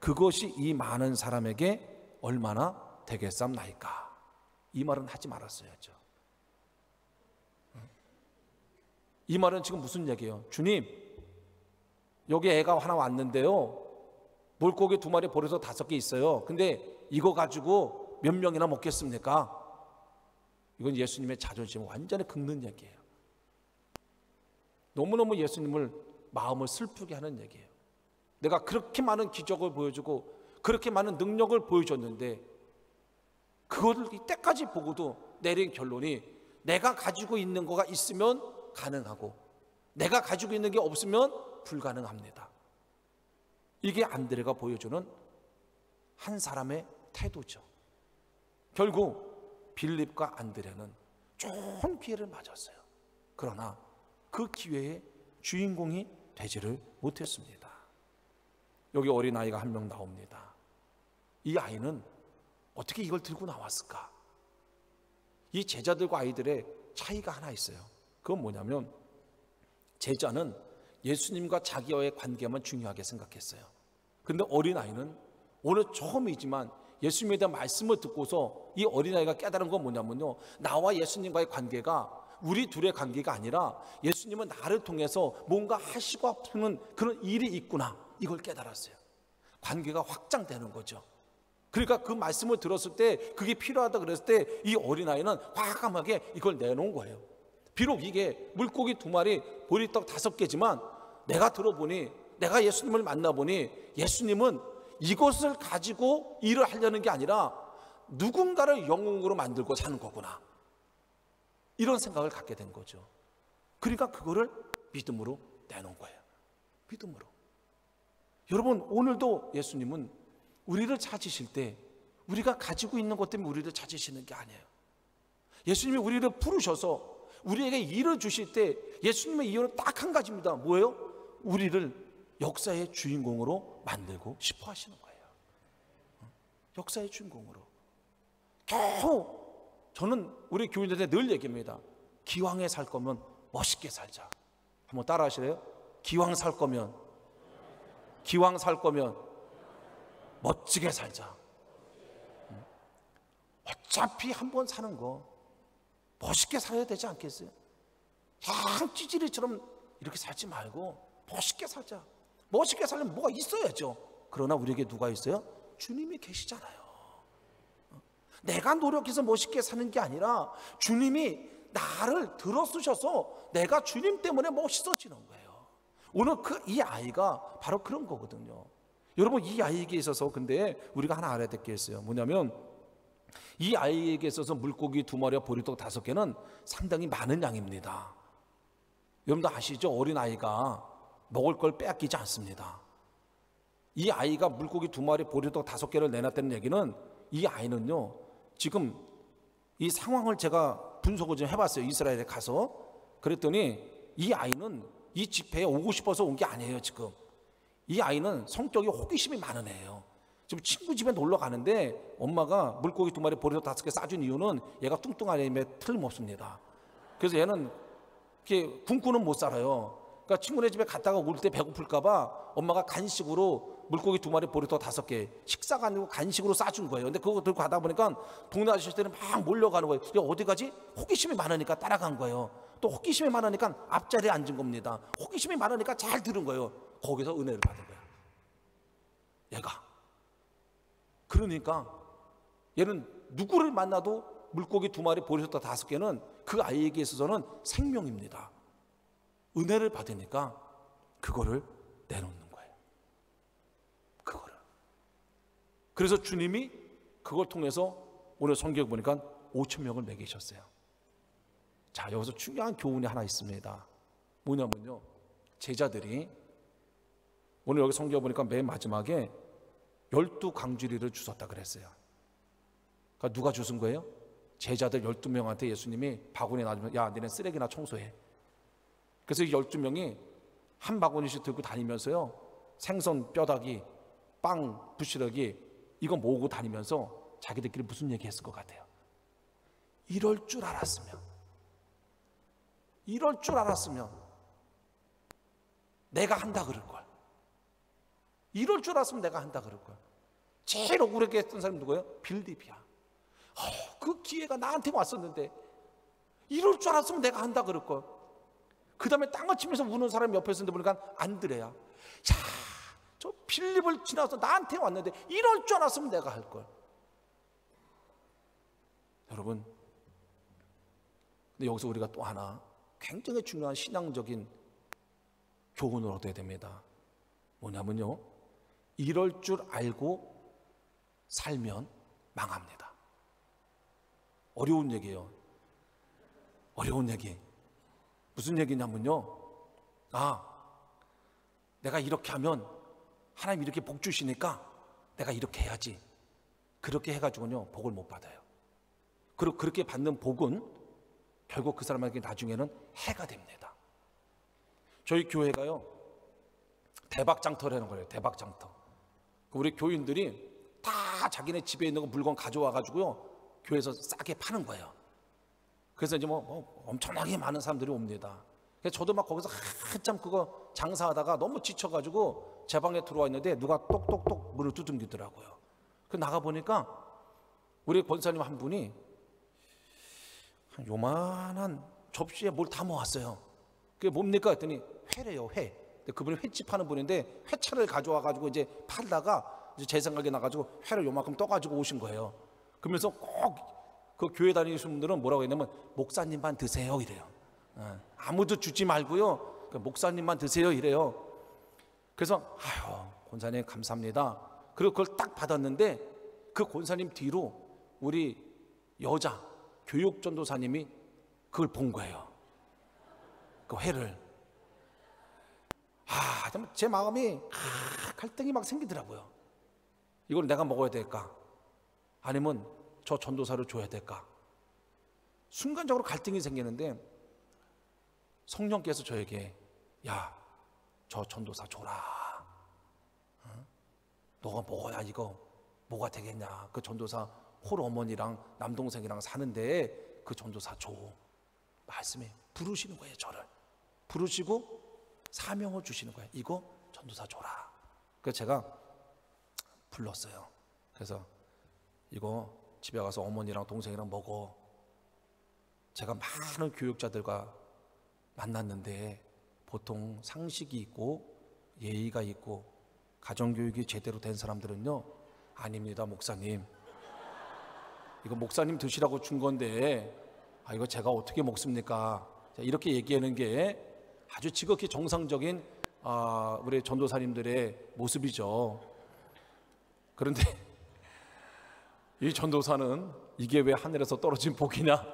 그것이 이 많은 사람에게 얼마나 되겠삼나이까. 이 말은 하지 말았어야죠. 이 말은 지금 무슨 얘기예요? 주님, 여기 애가 하나 왔는데요, 물고기 2마리 보리떡 5개 있어요. 근데 이거 가지고 몇 명이나 먹겠습니까? 이건 예수님의 자존심을 완전히 긁는 얘기예요. 너무너무 예수님을 마음을 슬프게 하는 얘기예요. 내가 그렇게 많은 기적을 보여주고 그렇게 많은 능력을 보여줬는데 그거를 이때까지 보고도 내린 결론이 내가 가지고 있는 거가 있으면 가능하고 내가 가지고 있는 게 없으면 불가능합니다. 이게 안드레가 보여주는 한 사람의 태도죠. 결국 빌립과 안드레는 좋은 기회를 맞았어요. 그러나 그 기회의 주인공이 되지를 못했습니다. 여기 어린아이가 한 명 나옵니다. 이 아이는 어떻게 이걸 들고 나왔을까? 이 제자들과 아이들의 차이가 하나 있어요. 그건 뭐냐면 제자는 예수님과 자기와의 관계만 중요하게 생각했어요. 근데 어린아이는 오늘 처음이지만 예수님에 대한 말씀을 듣고서 이 어린아이가 깨달은 건 뭐냐면요, 나와 예수님과의 관계가 우리 둘의 관계가 아니라 예수님은 나를 통해서 뭔가 하시고 싶은 그런 일이 있구나, 이걸 깨달았어요. 관계가 확장되는 거죠. 그러니까 그 말씀을 들었을 때 그게 필요하다 그랬을 때 이 어린아이는 과감하게 이걸 내놓은 거예요. 비록 이게 물고기 2마리 보리떡 5개지만 내가 들어보니, 내가 예수님을 만나보니 예수님은 이것을 가지고 일을 하려는 게 아니라 누군가를 영웅으로 만들고 사는 거구나, 이런 생각을 갖게 된 거죠. 그러니까 그거를 믿음으로 내놓은 거예요. 믿음으로. 여러분, 오늘도 예수님은 우리를 찾으실 때 우리가 가지고 있는 것 때문에 우리를 찾으시는 게 아니에요. 예수님이 우리를 부르셔서 우리에게 일을 주실 때 예수님의 이유는 딱 한 가지입니다. 뭐예요? 우리를 역사의 주인공으로 만들고 싶어 하시는 거예요. 역사의 주인공으로. 겨우 저는 우리 교인들한테 늘 얘기합니다. 기왕에 살 거면 멋있게 살자. 한번 따라 하시래요? 기왕 살 거면 멋지게 살자. 어차피 한 번 사는 거 멋있게 살아야 되지 않겠어요? 그냥 찌질이처럼 이렇게 살지 말고 멋있게 살자. 멋있게 살려면 뭐가 있어야죠. 그러나 우리에게 누가 있어요? 주님이 계시잖아요. 내가 노력해서 멋있게 사는 게 아니라 주님이 나를 들어쓰셔서 내가 주님 때문에 멋있어지는 거예요. 오늘 이 아이가 바로 그런 거거든요. 여러분, 이 아이에게 있어서 근데 우리가 하나 알아야 될 게 있어요. 뭐냐면 이 아이에게 있어서 물고기 2마리와 보리떡 5개는 상당히 많은 양입니다. 여러분도 아시죠? 어린아이가 먹을 걸 빼앗기지 않습니다. 이 아이가 물고기 2마리 보리떡 5개를 내놨다는 얘기는 이 아이는요, 지금 이 상황을 제가 분석을 좀 해봤어요. 이스라엘에 가서. 그랬더니 이 아이는 이 집회에 오고 싶어서 온 게 아니에요. 지금 이 아이는 성격이 호기심이 많은 애예요. 지금 친구 집에 놀러 가는데 엄마가 물고기 2마리 보리떡 5개 싸준 이유는 얘가 뚱뚱한 애임에 틀림없습니다. 그래서 얘는 이렇게 굶고는 못 살아요. 그러니까 친구네 집에 갔다가 올 때 배고플까 봐 엄마가 간식으로 물고기 2마리 보리떡 5개, 식사가 아니고 간식으로 싸준 거예요. 근데 그거 들고 가다 보니까 동네 아저씨들은 막 몰려가는 거예요. 야, 어디 가지? 호기심이 많으니까 따라간 거예요. 또 호기심이 많으니까 앞자리에 앉은 겁니다. 호기심이 많으니까 잘 들은 거예요. 거기서 은혜를 받은 거야, 얘가. 그러니까 얘는 누구를 만나도 물고기 2마리 보리떡 5개는 그 아이에게 있어서는 생명입니다. 은혜를 받으니까 그거를 내놓는 거예요. 그거를. 그래서 주님이 그걸 통해서 오늘 성경에 보니까 5,000명을 먹이셨어요. 자, 여기서 중요한 교훈이 하나 있습니다. 뭐냐면요, 제자들이 오늘 여기 성경에 보니까 맨 마지막에 12광주리를 주셨다 그랬어요. 그러니까 누가 주신 거예요? 제자들 12명한테 예수님이 바구니 놔주면, 야, 너네 쓰레기나 청소해. 그래서 이 12명이 한 바구니씩 들고 다니면서요, 생선 뼈다귀, 빵 부시러기 이거 모으고 다니면서 자기들끼리 무슨 얘기 했을 것 같아요? 이럴 줄 알았으면 내가 한다 그럴 걸. 이럴 줄 알았으면 내가 한다 그럴 걸. 제일 억울하게 했던 사람이 누구예요? 빌립이야. 그 기회가 나한테 왔었는데 이럴 줄 알았으면 내가 한다 그럴 걸. 그 다음에 땅을 치면서 우는 사람이 옆에 있었는데 보니까 안드레야. 자, 저 빌립을 지나서 나한테 왔는데 이럴 줄 알았으면 내가 할 걸. 여러분, 근데 여기서 우리가 또 하나 굉장히 중요한 신앙적인 교훈을 얻어야 됩니다. 뭐냐면요, 이럴 줄 알고 살면 망합니다. 어려운 얘기예요. 어려운 얘기. 무슨 얘기냐면요, 내가 이렇게 하면 하나님 이렇게 복 주시니까 내가 이렇게 해야지. 그렇게 해가지고는요 복을 못 받아요. 그리고 그렇게 받는 복은 결국 그 사람에게 나중에는 해가 됩니다. 저희 교회가요 대박장터라는 거예요. 대박장터. 우리 교인들이 다 자기네 집에 있는 거 물건 가져와 가지고요 교회에서 싸게 파는 거예요. 그래서 이제 뭐 엄청나게 많은 사람들이 옵니다. 그래서 저도 막 거기서 한참 그거 장사하다가 너무 지쳐가지고 제 방에 들어와 있는데 누가 똑똑똑 문을 두들기더라고요. 그 나가 보니까 우리 권사님 한 분이 한 요만한 접시에 뭘 다 모았어요. 그게 뭡니까 했더니 회래요, 회. 근데 그분이 횟집 하는 분인데 회차를 가져와 가지고 이제 팔다가 이제 제 생각에 나가지고 회를 요만큼 떠가지고 오신 거예요. 그러면서 꼭 그 교회 다니시는 분들은 뭐라고 했냐면 목사님만 드세요 이래요. 아무도 주지 말고요 목사님만 드세요 이래요. 그래서 권사님 감사합니다. 그리고 그걸 딱 받았는데 그 권사님 뒤로 우리 여자 교육전도사님이 그걸 본 거예요. 그 회를. 제 마음이 갈등이 막 생기더라고요. 이걸 내가 먹어야 될까? 아니면 저 전도사를 줘야 될까? 순간적으로 갈등이 생기는데 성령께서 저에게 저 전도사 줘라. 너가 먹어야 이거 뭐가 되겠냐. 그 전도사 홀 어머니랑 남동생이랑 사는데 그 전도사 줘. 말씀에 부르시는 거예요. 저를 부르시고 사명을 주시는 거예요. 이거 전도사 줘라. 그래서 제가 불렀어요. 그래서 이거 집에 가서 어머니랑 동생이랑 먹어. 제가 많은 교육자들과 만났는데 보통 상식이 있고 예의가 있고 가정교육이 제대로 된 사람들은요 아닙니다 목사님. 이거 목사님 드시라고 준 건데 이거 제가 어떻게 먹습니까? 이렇게 얘기하는 게 아주 지극히 정상적인 우리 전도사님들의 모습이죠. 그런데 이 전도사는 이게 왜 하늘에서 떨어진 복이냐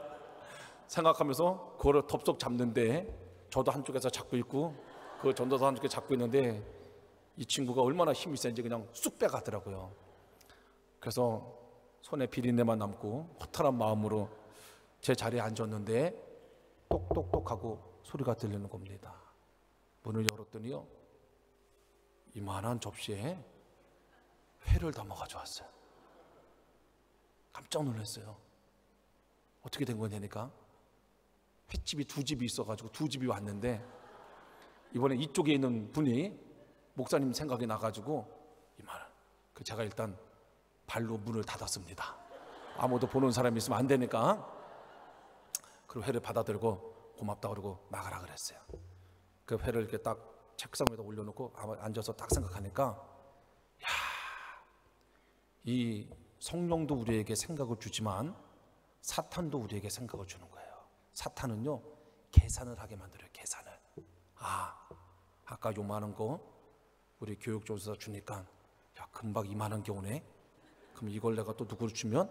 생각하면서 그거를 덥석 잡는데 저도 한쪽에서 잡고 있고 그 전도사 한쪽에 잡고 있는데 이 친구가 얼마나 힘이 센지 그냥 쑥 빼가더라고요. 그래서 손에 비린내만 남고 허탈한 마음으로 제 자리에 앉았는데 똑똑똑하고 소리가 들리는 겁니다. 문을 열었더니요 이만한 접시에 회를 담아 가져왔어요. 깜짝 놀랐어요. 어떻게 된 거냐니까 횟집이 두 집이 있어가지고 두 집이 왔는데 이번에 이쪽에 있는 분이 목사님 생각이 나가지고 그 제가 일단 발로 문을 닫았습니다. 아무도 보는 사람이 있으면 안 되니까. 그리고 회를 받아들고 고맙다 그러고 나가라 그랬어요. 그 회를 이렇게 딱 책상 위에다 올려놓고 앉아서 딱 생각하니까 이 성령도 우리에게 생각을 주지만 사탄도 우리에게 생각을 주는 거예요. 사탄은요 계산을 하게 만들어요. 계산을. 아까 요만한 거 우리 교육조사 주니까 금방 이만한 게 오네. 그럼 이걸 내가 또 누구를 주면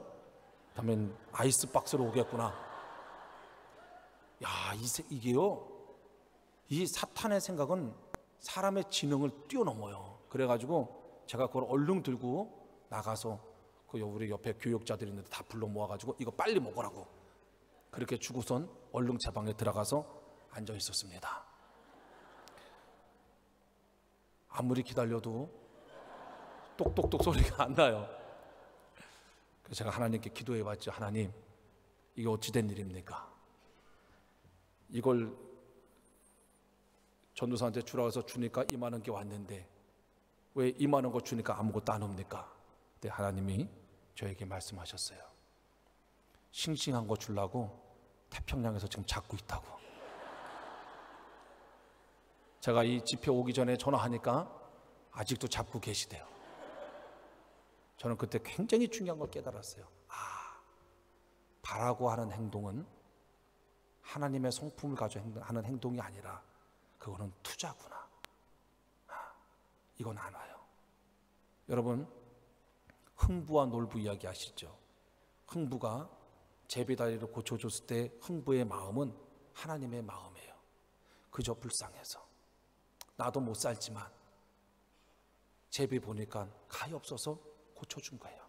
다음엔 아이스박스로 오겠구나. 이게요 이 사탄의 생각은 사람의 지능을 뛰어넘어요. 그래가지고 제가 그걸 얼른 들고 나가서 그 우리 옆에 교육자들이 있는데 다 불러 모아가지고 이거 빨리 먹으라고 그렇게 주고선 얼른 제 방에 들어가서 앉아 있었습니다. 아무리 기다려도 똑똑똑 소리가 안 나요. 그래서 제가 하나님께 기도해 봤죠. 하나님, 이게 어찌된 일입니까? 이걸 전도사한테 주라고 해서 주니까 이만한 게 왔는데 왜 이만한 거 주니까 아무것도 안 옵니까? 그때 하나님이 저에게 말씀하셨어요. 싱싱한 거 주려고 태평양에서 지금 잡고 있다고. 제가 이 집회 오기 전에 전화하니까 아직도 잡고 계시대요. 저는 그때 굉장히 중요한 걸 깨달았어요. 바라고 하는 행동은 하나님의 성품을 가지고 하는 행동이 아니라 그거는 투자구나. 이건 안 와요. 여러분, 흥부와 놀부 이야기 아시죠? 흥부가 제비다리를 고쳐줬을 때 흥부의 마음은 하나님의 마음이에요. 그저 불쌍해서 나도 못 살지만 제비 보니까 가히 없어서 고쳐준 거예요.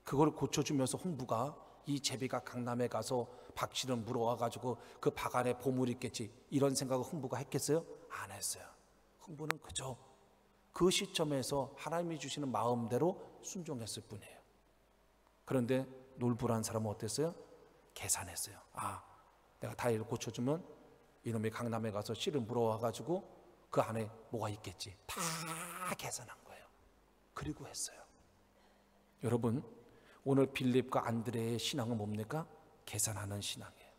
그걸 고쳐주면서 흥부가 이 제비가 강남에 가서 박씨를 물어와가지고 그 박 안에 보물이 있겠지 이런 생각을 흥부가 했겠어요? 안 했어요. 흥부는 그저 그 시점에서 하나님이 주시는 마음대로 순종했을 뿐이에요. 그런데 놀부라는 사람은 어땠어요? 계산했어요. 내가 다리를 고쳐주면 이놈이 강남에 가서 씨를 물어와가지고 그 안에 뭐가 있겠지. 다 계산한 거예요. 그리고 했어요. 여러분, 오늘 빌립과 안드레의 신앙은 뭡니까? 계산하는 신앙이에요.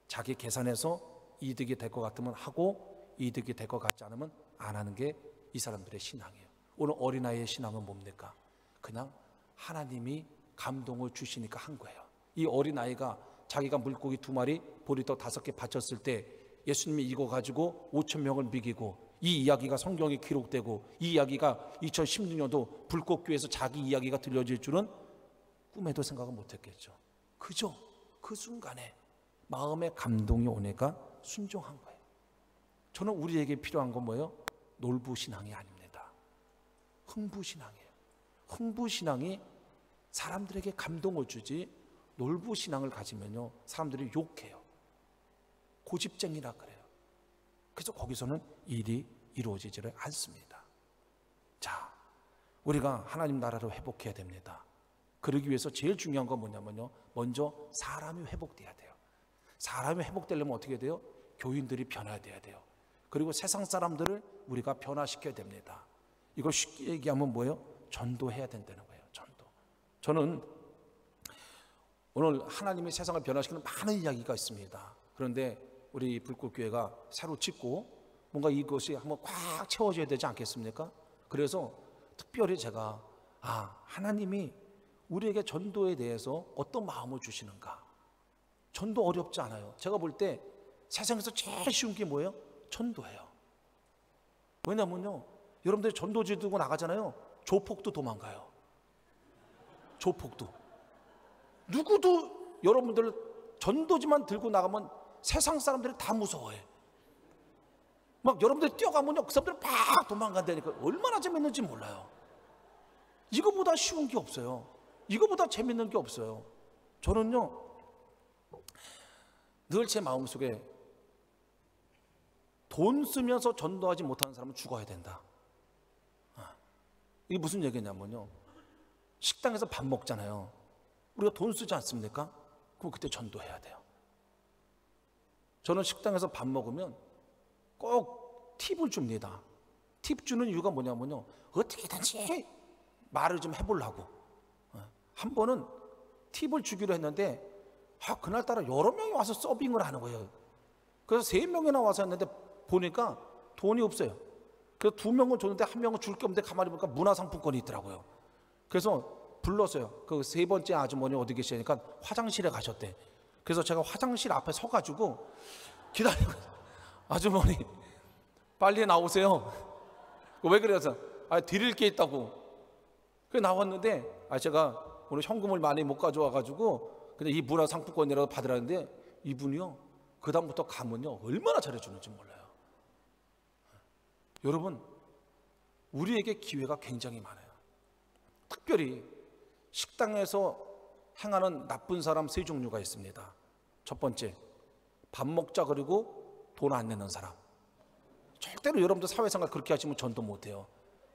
자기 계산해서 이득이 될 것 같으면 하고 이득이 될 것 같지 않으면 안 하는 게 이 사람들의 신앙이에요. 오늘 어린아이의 신앙은 뭡니까? 그냥 하나님이 감동을 주시니까 한 거예요. 이 어린아이가 자기가 물고기 2마리 보리떡 5개 바쳤을 때 예수님이 이거 가지고 5,000명을 먹이고 이 이야기가 성경에 기록되고 이 이야기가 2016년도 불꽃교회에서 자기 이야기가 들려질 줄은 꿈에도 생각은 못했겠죠. 그저 그 순간에 마음에 감동이 오니까 순종한 거예요. 저는 우리에게 필요한 건 뭐예요? 놀부신앙이 아닙니다. 흥부신앙이에요. 흥부신앙이 사람들에게 감동을 주지 놀부신앙을 가지면요 사람들이 욕해요. 고집쟁이라 그래요. 그래서 거기서는 일이 이루어지지를 않습니다. 자, 우리가 하나님 나라를 회복해야 됩니다. 그러기 위해서 제일 중요한 건 뭐냐면요, 먼저 사람이 회복돼야 돼요. 사람이 회복되려면 어떻게 돼요? 교인들이 변화돼야 돼요. 그리고 세상 사람들을 우리가 변화시켜야 됩니다. 이걸 쉽게 얘기하면 뭐예요? 전도해야 된다는 거예요. 전도. 저는 오늘 하나님이 세상을 변화시키는 많은 이야기가 있습니다. 그런데 우리 불꽃교회가 새로 짓고 뭔가 이것이 한번 꽉 채워져야 되지 않겠습니까? 그래서 특별히 제가 하나님이 우리에게 전도에 대해서 어떤 마음을 주시는가. 전도 어렵지 않아요. 제가 볼 때 세상에서 제일 쉬운 게 뭐예요? 전도예요. 왜냐면요, 여러분들이 전도지 들고 나가잖아요. 조폭도 도망가요. 조폭도. 누구도 여러분들 전도지만 들고 나가면 세상 사람들이 다 무서워해. 막 여러분들이 뛰어가면요 그 사람들이 막 도망간다니까. 얼마나 재밌는지 몰라요. 이거보다 쉬운 게 없어요. 이거보다 재밌는 게 없어요. 저는요 늘 제 마음속에 돈 쓰면서 전도하지 못하는 사람은 죽어야 된다. 이게 무슨 얘기냐면요, 식당에서 밥 먹잖아요. 우리가 돈 쓰지 않습니까? 그럼 그때 전도해야 돼요. 저는 식당에서 밥 먹으면 꼭 팁을 줍니다. 팁 주는 이유가 뭐냐면요, 어떻게든지 말을 좀 해보려고. 한 번은 팁을 주기로 했는데 그날따라 여러 명이 와서 서빙을 하는 거예요. 그래서 3명이나 와서 했는데 보니까 돈이 없어요. 그래서 2명은 줬는데 1명은 줄 게 없는데 가만히 보니까 문화상품권이 있더라고요. 그래서 불렀어요. 그 3번째 아주머니 어디 계시니까 화장실에 가셨대. 그래서 제가 화장실 앞에 서가지고 기다리고, 아주머니 빨리 나오세요. 왜 그래서 드릴 게 있다고. 그래 나왔는데 제가 오늘 현금을 많이 못 가져와가지고 근데 이 문화상품권이라도 받으라는데 이분이요 그 다음부터 가면요 얼마나 잘해주는지 몰라요. 여러분, 우리에게 기회가 굉장히 많아요. 특별히 식당에서 행하는 나쁜 사람 3종류가 있습니다. 첫 번째, 밥 먹자 그리고 돈 안 내는 사람. 절대로 여러분들 사회생활 그렇게 하시면 전도 못해요.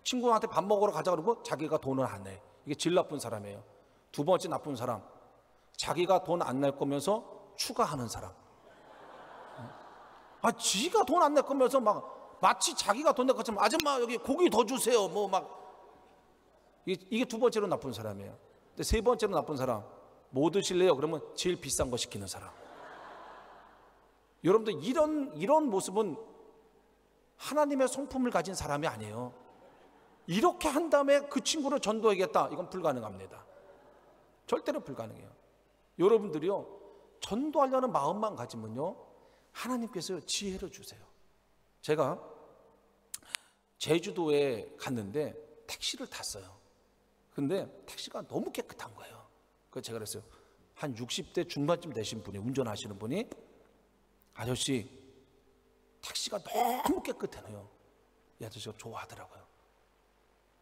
친구한테 밥 먹으러 가자 그러고 자기가 돈을 안 내. 이게 제일 나쁜 사람이에요. 2번째 나쁜 사람, 자기가 돈 안 낼 거면서 추가하는 사람. 지가 돈 안 낼 거면서 막 마치 자기가 돈 낼 것처럼 아줌마 여기 고기 더 주세요. 뭐 막 이게 두 번째로 나쁜 사람이에요. 근데 세 번째로 나쁜 사람, 뭐 드실래요? 그러면 제일 비싼 거 시키는 사람. 여러분들 이런 모습은 하나님의 성품을 가진 사람이 아니에요. 이렇게 한 다음에 그 친구를 전도하겠다, 이건 불가능합니다. 절대로 불가능해요. 여러분들이요, 전도하려는 마음만 가지면요, 하나님께서 지혜를 주세요. 제가 제주도에 갔는데 택시를 탔어요. 근데 택시가 너무 깨끗한 거예요. 그래서 제가 그랬어요. 한 60대 중반쯤 되신 분이, 운전하시는 분이, 아저씨 택시가 너무 깨끗해요. 이 아저씨가 좋아하더라고요.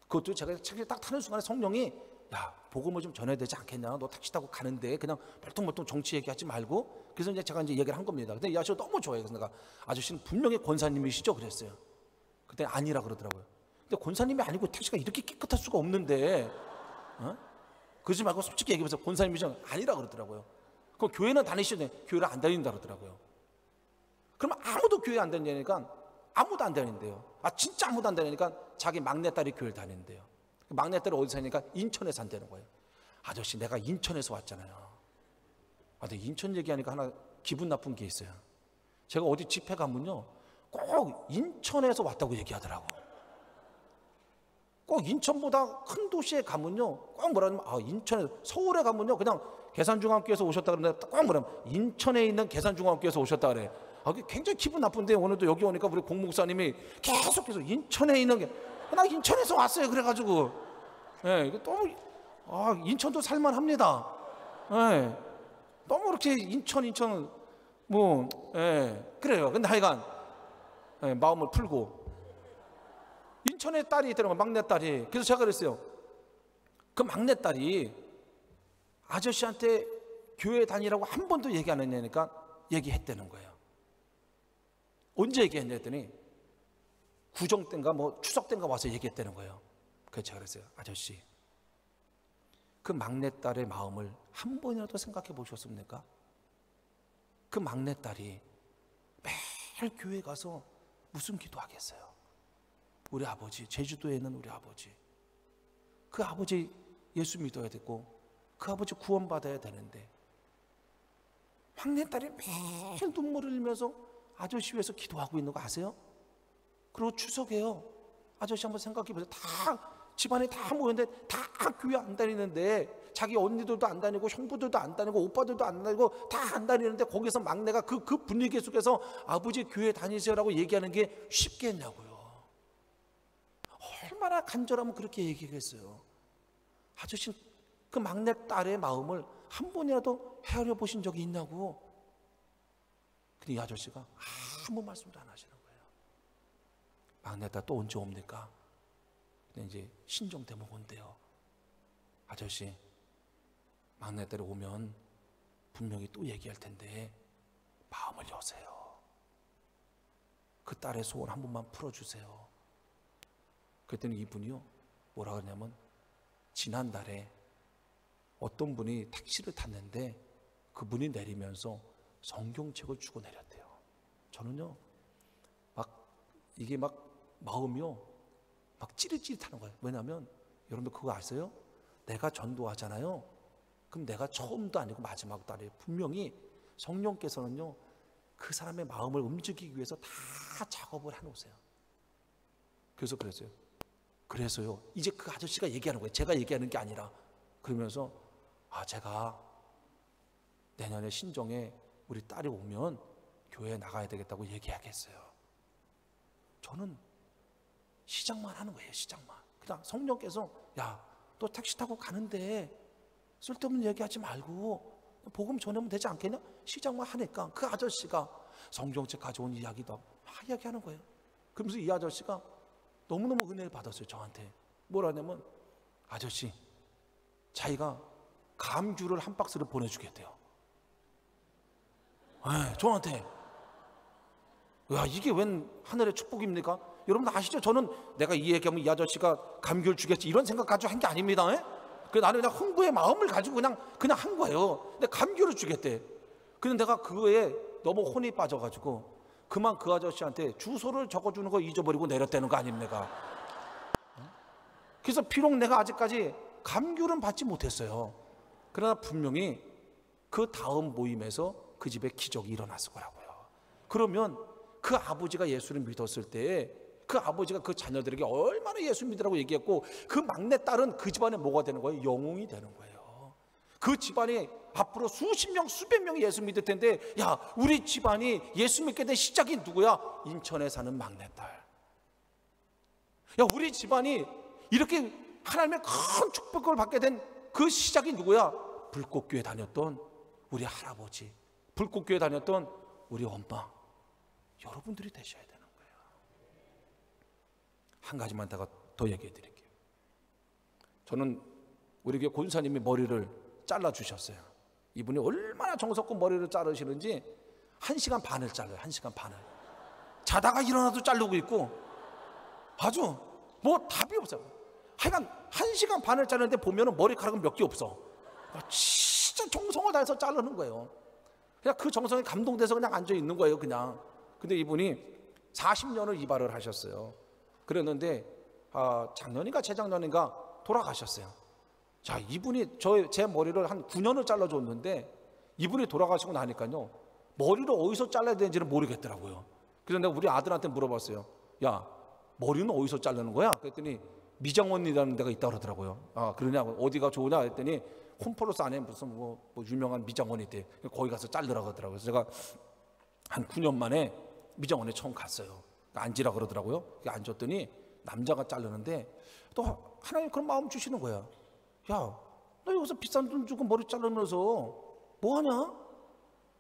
그것도 제가 택시 딱 타는 순간에 성령이, 야, 복음을 좀 전해야 되지 않겠냐? 너 택시 타고 가는데 그냥 멀뚱멀뚱 정치 얘기하지 말고. 그래서 이제 제가 얘기를 한 겁니다. 근데 이 아저씨가 너무 좋아해요. 그래서 내가, 아저씨는 분명히 권사님이시죠? 그랬어요. 그때 아니라 그러더라고요. 근데 권사님이 아니고 택시가 이렇게 깨끗할 수가 없는데, 그러지 말고 솔직히 얘기해서 권사님이죠? 아니라 그러더라고요. 그럼 교회는 다니시네. 교회를 안 다닌다 그러더라고요. 그러면 아무도 교회 안 다니니까 아무도 안 다닌대요. 진짜 아무도 안 다니니까 자기 막내딸이 교회를 다닌대요. 막내딸이 어디 사니까 인천에 산다는 거예요. 아저씨, 내가 인천에서 왔잖아요. 근데 인천 얘기하니까 하나 기분 나쁜 게 있어요. 제가 어디 집회 가면요, 꼭 인천에서 왔다고 얘기하더라고. 꼭 인천보다 큰 도시에 가면요, 꼭 뭐라 하면, 인천에, 서울에 가면요, 그냥 계산중앙교에서 오셨다 그러는데 꼭 뭐라 하면, 인천에 있는 계산중앙교에서 오셨다 그래. 굉장히 기분 나쁜데, 오늘도 여기 오니까 우리 공목사님이 계속해서 인천에 있는 게, 나 인천에서 왔어요. 그래가지고, 이게 너무, 인천도 살만합니다. 너무 이렇게 인천, 뭐, 그래요. 근데 하여간, 마음을 풀고, 인천에 딸이 있더라고요. 막내딸이. 그래서 제가 그랬어요. 그 막내딸이 아저씨한테 교회 다니라고 한 번도 얘기 안 했냐니까 얘기했다는 거예요. 언제 얘기했냐 했더니 구정 때인가 뭐 추석 때인가 와서 얘기했다는 거예요. 그래서 제가 그랬어요. 아저씨, 그 막내딸의 마음을 한 번이라도 생각해 보셨습니까? 그 막내딸이 매일 교회 가서 무슨 기도하겠어요? 우리 아버지, 제주도에 있는 우리 아버지, 그 아버지 예수 믿어야 되고 그 아버지 구원받아야 되는데, 막내딸이 매일 눈물을 흘리면서 아저씨 위해서 기도하고 있는 거 아세요? 그리고 추석에요, 아저씨 한번 생각해 보세요. 다 집안에 다 모였는데 다 교회 안 다니는데, 자기 언니들도 안 다니고 형부들도 안 다니고 오빠들도 안 다니고 다 안 다니는데, 거기서 막내가 그 분위기 속에서 아버지 교회 다니세요라고 얘기하는 게 쉽겠냐고요. 얼마나 간절하면 그렇게 얘기했어요. 아저씨, 그 막내딸의 마음을 한 번이라도 헤아려 보신 적이 있냐고. 근데 이 아저씨가 아무 말씀도 안 하시는 거예요. 막내딸 또 언제 옵니까? 근데 이제 신정 대목 온대요. 아저씨, 막내딸이 오면 분명히 또 얘기할 텐데 마음을 여세요. 그 딸의 소원 한 번만 풀어주세요. 그랬더니 이분이요, 뭐라 그러냐면, 지난달에 어떤 분이 택시를 탔는데 그분이 내리면서 성경책을 주고 내렸대요. 저는요, 이게 마음이요, 찌릿찌릿하는 거예요. 왜냐하면 여러분들 그거 아세요? 내가 전도하잖아요. 그럼 내가 처음도 아니고 마지막도 아니에요. 분명히 성령께서는요, 그 사람의 마음을 움직이기 위해서 다 작업을 해놓으세요. 그래서요, 이제 그 아저씨가 얘기하는 거예요. 제가 얘기하는 게 아니라. 그러면서, 제가 내년에 신정에 우리 딸이 오면 교회에 나가야 되겠다고 얘기하겠어요. 저는 시작만 하는 거예요. 시작만. 그냥 성령께서, 야, 너 택시 타고 가는데 쓸데없는 얘기하지 말고 복음 전하면 되지 않겠냐? 시작만 하니까 그 아저씨가 성경책 가져온 이야기도 막 이야기하는 거예요. 그러면서 이 아저씨가 너무너무 은혜를 받았어요. 저한테 뭐라냐면, 아저씨, 자기가 감귤을 한 박스를 보내주겠대요. 저한테. 야, 이게 웬 하늘의 축복입니까? 여러분 아시죠? 저는 내가 이 얘기하면 이 아저씨가 감귤 주겠지 이런 생각 가지고 한 게 아닙니다. 그 나는 그냥 흥부의 마음을 가지고 그냥 한 거예요. 근데 감귤을 주겠대. 근데 내가 그거에 너무 혼이 빠져가지고 그만 그 아저씨한테 주소를 적어주는 거 잊어버리고 내렸다는 거 아닙니까? 그래서 비록 내가 아직까지 감귤은 받지 못했어요. 그러나 분명히 그 다음 모임에서 그 집에 기적이 일어났을 거라고요. 그러면 그 아버지가 예수를 믿었을 때 그 아버지가 그 자녀들에게 얼마나 예수 믿으라고 얘기했고, 그 막내 딸은 그 집안에 뭐가 되는 거예요? 영웅이 되는 거예요. 그 집안이 앞으로 수십 명, 수백 명이 예수 믿을 텐데, 야, 우리 집안이 예수 믿게 된 시작이 누구야? 인천에 사는 막내딸. 야, 우리 집안이 이렇게 하나님의 큰 축복을 받게 된 그 시작이 누구야? 불꽃교회 다녔던 우리 할아버지, 불꽃교회 다녔던 우리 엄마. 여러분들이 되셔야 되는 거예요. 한 가지만 더 얘기해 드릴게요. 저는 우리 교회 권사님이 머리를 잘라주셨어요. 이분이 얼마나 정성껏 머리를 자르시는지 1시간 반을 잘라요. 1시간 반을. 자다가 일어나도 자르고 있고 아주 뭐 답이 없어요. 하여간 1시간 반을 자르는데 보면 머리카락은 몇 개 없어. 진짜 정성을 다해서 자르는 거예요. 그냥 그 정성에 감동돼서 그냥 앉아 있는 거예요, 그냥. 근데 이분이 40년을 이발을 하셨어요. 그랬는데 작년인가 재작년인가 돌아가셨어요. 자, 이분이 제 머리를 한 9년을 잘라줬는데 이분이 돌아가시고 나니까요, 머리를 어디서 잘라야 되는지를 모르겠더라고요. 그래서 내가 우리 아들한테 물어봤어요. 야, 머리는 어디서 자르는 거야? 그랬더니 미장원이라는 데가 있다고 그러더라고요. 그러냐고, 어디가 좋으냐 했더니 홈플러스 안에 무슨 뭐 유명한 미장원이 있대. 거기 가서 자르라고 하더라고요. 그래서 제가 한 9년 만에 미장원에 처음 갔어요. 앉으라 그러더라고요. 앉았더니 남자가 자르는데 또 하나님 그런 마음 주시는 거야. 야, 너 여기서 비싼 돈 주고 머리 자르면서 뭐 하냐?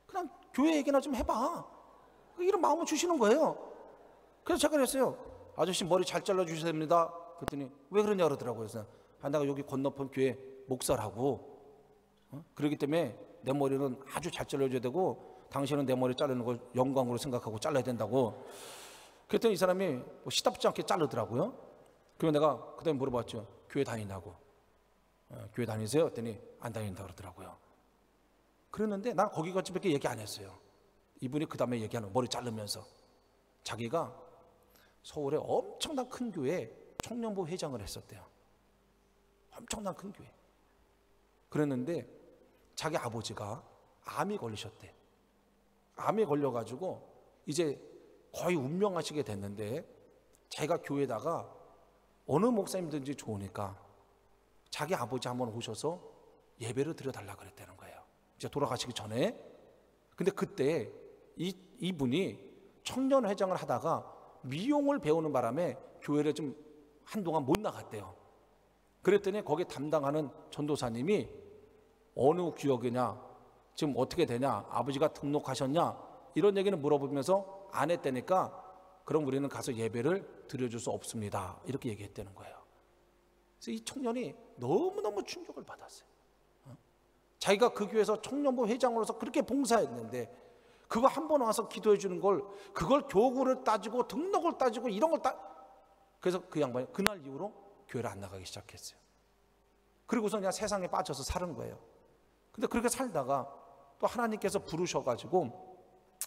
그냥 교회 얘기나 좀 해봐. 이런 마음을 주시는 거예요. 그래서 제가 그랬어요. 아저씨 머리 잘 잘라주셔야 됩니다. 그랬더니 왜 그러냐 그러더라고요. 그래서 내가 여기 건너편 교회 목사라고, 그렇기 때문에 내 머리는 아주 잘 잘라줘야 되고 당신은 내 머리 자르는 걸 영광으로 생각하고 잘라야 된다고. 그랬더니 이 사람이 뭐 시답지 않게 자르더라고요. 그래서 내가 그다음에 물어봤죠. 교회 다니냐고. 교회 다니세요? 했더니 안 다닌다 그러더라고요. 그랬는데 난 거기까지밖에 얘기 안 했어요. 이분이 그 다음에 얘기하는, 머리 자르면서 자기가 서울에 엄청난 큰 교회에 청년부 회장을 했었대요. 엄청난 큰 교회. 그랬는데 자기 아버지가 암이 걸리셨대. 암에 걸려가지고 이제 거의 운명하시게 됐는데, 자기가 교회에다가 어느 목사님든지 좋으니까 자기 아버지 한번 오셔서 예배를 드려달라 그랬다는 거예요. 이제 돌아가시기 전에. 근데 그때 이분이 청년회장을 하다가 미용을 배우는 바람에 교회를 좀 한동안 못 나갔대요. 그랬더니 거기 담당하는 전도사님이 어느 구역이냐, 지금 어떻게 되냐, 아버지가 등록하셨냐, 이런 얘기는 물어보면서 안 했다니까 그럼 우리는 가서 예배를 드려줄 수 없습니다, 이렇게 얘기했다는 거예요. 그래서 이 청년이 너무너무 충격을 받았어요. 자기가 그 교회에서 청년부 회장으로서 그렇게 봉사했는데 그거 한 번 와서 기도해 주는 걸, 그걸 교구를 따지고 등록을 따지고 이런 걸 그래서 그 양반이 그날 이후로 교회를 안 나가기 시작했어요. 그리고서 그냥 세상에 빠져서 사는 거예요. 근데 그렇게 살다가 또 하나님께서 부르셔가지고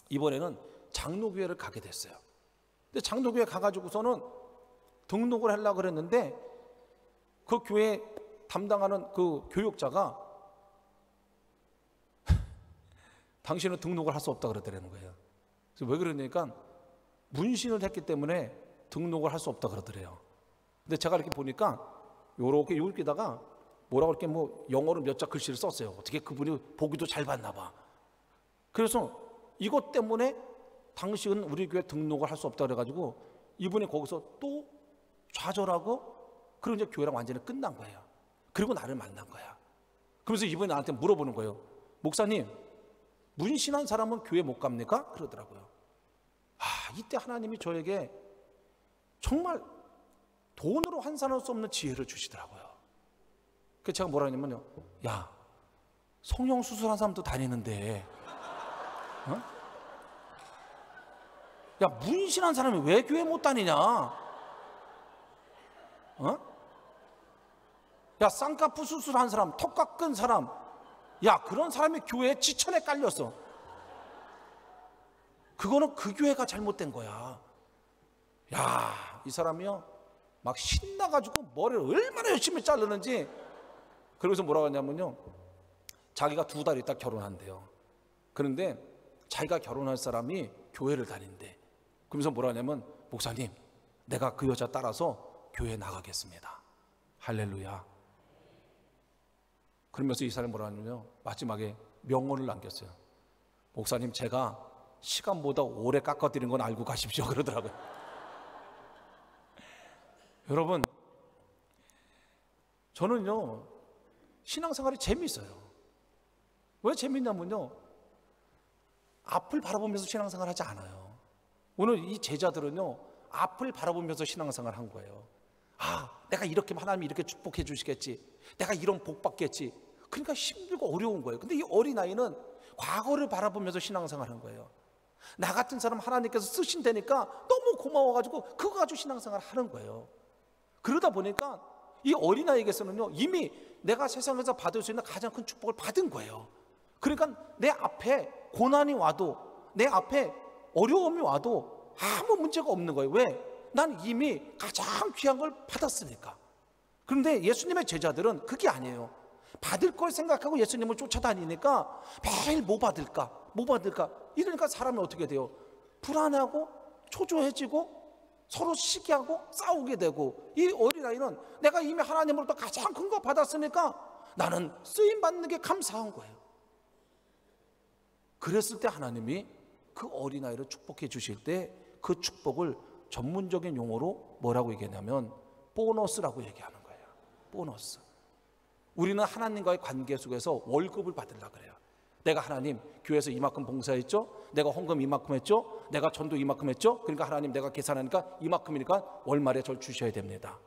이번에는 장로교회를 가게 됐어요. 근데 장로교회 가가지고서는 등록을 하려고 그랬는데 그 교회 담당하는 그 교육자가 당신은 등록을 할 수 없다 그러더라는 거예요. 그래서 왜 그러냐니까 문신을 했기 때문에 등록을 할 수 없다 그러더래요. 근데 제가 이렇게 보니까 요렇게 여기다가 뭐라고 이렇게 뭐 영어로 몇 자 글씨를 썼어요. 어떻게 그분이 보기도 잘 봤나 봐. 그래서 이것 때문에 당신은 우리 교회 등록을 할 수 없다 그래가지고 이분이 거기서 또 좌절하고, 그리고 이제 교회랑 완전히 끝난 거예요. 그리고 나를 만난 거야. 그러면서 이분이 나한테 물어보는 거예요. 목사님, 문신한 사람은 교회 못 갑니까? 그러더라고요. 이때 하나님이 저에게 정말 돈으로 환산할 수 없는 지혜를 주시더라고요. 그래서 제가 뭐라 하냐면요, 야, 성형수술한 사람도 다니는데 야, 문신한 사람이 왜 교회 못 다니냐? 야, 쌍꺼풀 수술한 사람, 턱 깎은 사람, 야, 그런 사람이 교회에 지천에 깔렸어. 그거는 그 교회가 잘못된 거야. 야, 이 사람이요 막 신나가지고 머리를 얼마나 열심히 자르는지. 그러면서 뭐라고 하냐면요, 자기가 2달 있다 결혼한대요. 그런데 자기가 결혼할 사람이 교회를 다닌대. 그러면서 뭐라 하냐면, 목사님, 내가 그 여자 따라서 교회 나가겠습니다. 할렐루야. 그러면서 이 사람이 뭐라 하냐면요, 마지막에 명언을 남겼어요. 목사님, 제가 시간보다 오래 깎아드린 건 알고 가십시오. 그러더라고요. 여러분, 저는요 신앙생활이 재미있어요. 왜 재미있냐면요, 앞을 바라보면서 신앙생활 하지 않아요. 오늘 이 제자들은요 앞을 바라보면서 신앙생활 한 거예요. 아, 내가 이렇게 하나님이 이렇게 축복해 주시겠지, 내가 이런 복 받겠지. 그러니까 힘들고 어려운 거예요. 근데 이 어린아이는 과거를 바라보면서 신앙생활 한 거예요. 나 같은 사람 하나님께서 쓰신다니까 너무 고마워가지고 그거 가지고 신앙생활 하는 거예요. 그러다 보니까 이 어린아이에게서는요 이미 내가 세상에서 받을 수 있는 가장 큰 축복을 받은 거예요. 그러니까 내 앞에 고난이 와도, 내 앞에 어려움이 와도 아무 문제가 없는 거예요. 왜? 난 이미 가장 귀한 걸 받았으니까. 그런데 예수님의 제자들은 그게 아니에요. 받을 걸 생각하고 예수님을 쫓아다니니까 매일 뭐 받을까 이러니까 사람이 어떻게 돼요? 불안하고 초조해지고 서로 시기하고 싸우게 되고. 이 어린아이는 내가 이미 하나님으로부터 가장 큰 거 받았으니까 나는 쓰임받는 게 감사한 거예요. 그랬을 때 하나님이 그 어린아이를 축복해 주실 때 그 축복을 전문적인 용어로 뭐라고 얘기하냐면 보너스라고 얘기하는 거예요. 보너스. 우리는 하나님과의 관계 속에서 월급을 받으려고 그래요. 내가 하나님 교회에서 이만큼 봉사했죠, 내가 헌금 이만큼 했죠, 내가 전도 이만큼 했죠, 그러니까 하나님 내가 계산하니까 이만큼이니까 월말에 절 주셔야 됩니다.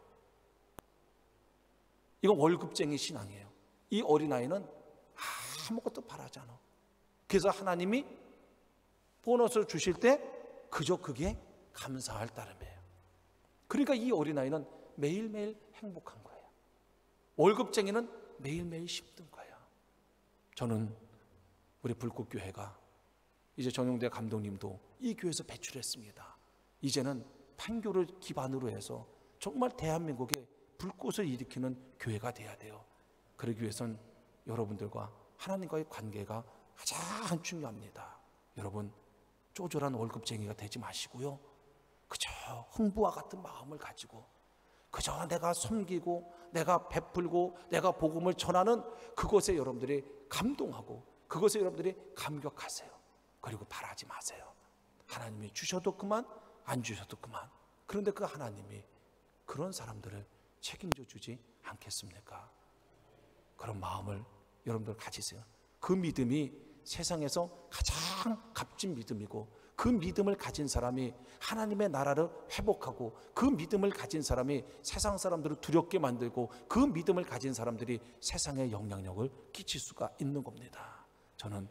이건 월급쟁이 신앙이에요. 이 어린아이는 아무것도 바라지 않아. 그래서 하나님이 보너스를 주실 때 그저 그게 감사할 따름이에요. 그러니까 이 어린아이는 매일매일 행복한 거예요. 월급쟁이는 매일매일 힘든 거예요. 저는 우리 불꽃교회가 이제 전용대 감독님도 이 교회에서 배출했습니다. 이제는 판교를 기반으로 해서 정말 대한민국에 불꽃을 일으키는 교회가 돼야 돼요. 그러기 위해서는 여러분들과 하나님과의 관계가 가장 중요합니다. 여러분, 쪼졸한 월급쟁이가 되지 마시고요, 그저 흥부와 같은 마음을 가지고 그저 내가 섬기고 내가 베풀고 내가 복음을 전하는 그것에 여러분들이 감동하고 그것에 여러분들이 감격하세요. 그리고 바라지 마세요. 하나님이 주셔도 그만, 안 주셔도 그만. 그런데 그 하나님이 그런 사람들을 책임져 주지 않겠습니까? 그런 마음을 여러분들 가지세요. 그 믿음이 세상에서 가장 값진 믿음이고, 그 믿음을 가진 사람이 하나님의 나라를 회복하고, 그 믿음을 가진 사람이 세상 사람들을 두렵게 만들고, 그 믿음을 가진 사람들이 세상에 영향력을 끼칠 수가 있는 겁니다. 저는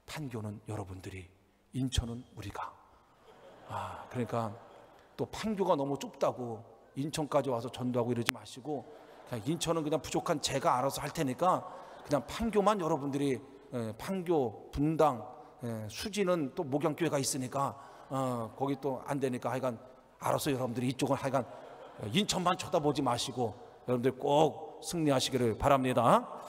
판교는 여러분들이, 인천은 우리가. 그러니까 또 판교가 너무 좁다고 인천까지 와서 전도하고 이러지 마시고, 그냥 인천은 그냥 부족한 제가 알아서 할 테니까 그냥 판교만 여러분들이, 판교, 분당, 수지는 또 목양교회가 있으니까 거기 또 안 되니까 하여간 알아서 여러분들이 이쪽은 하여간 인천만 쳐다보지 마시고 여러분들 꼭 승리하시기를 바랍니다.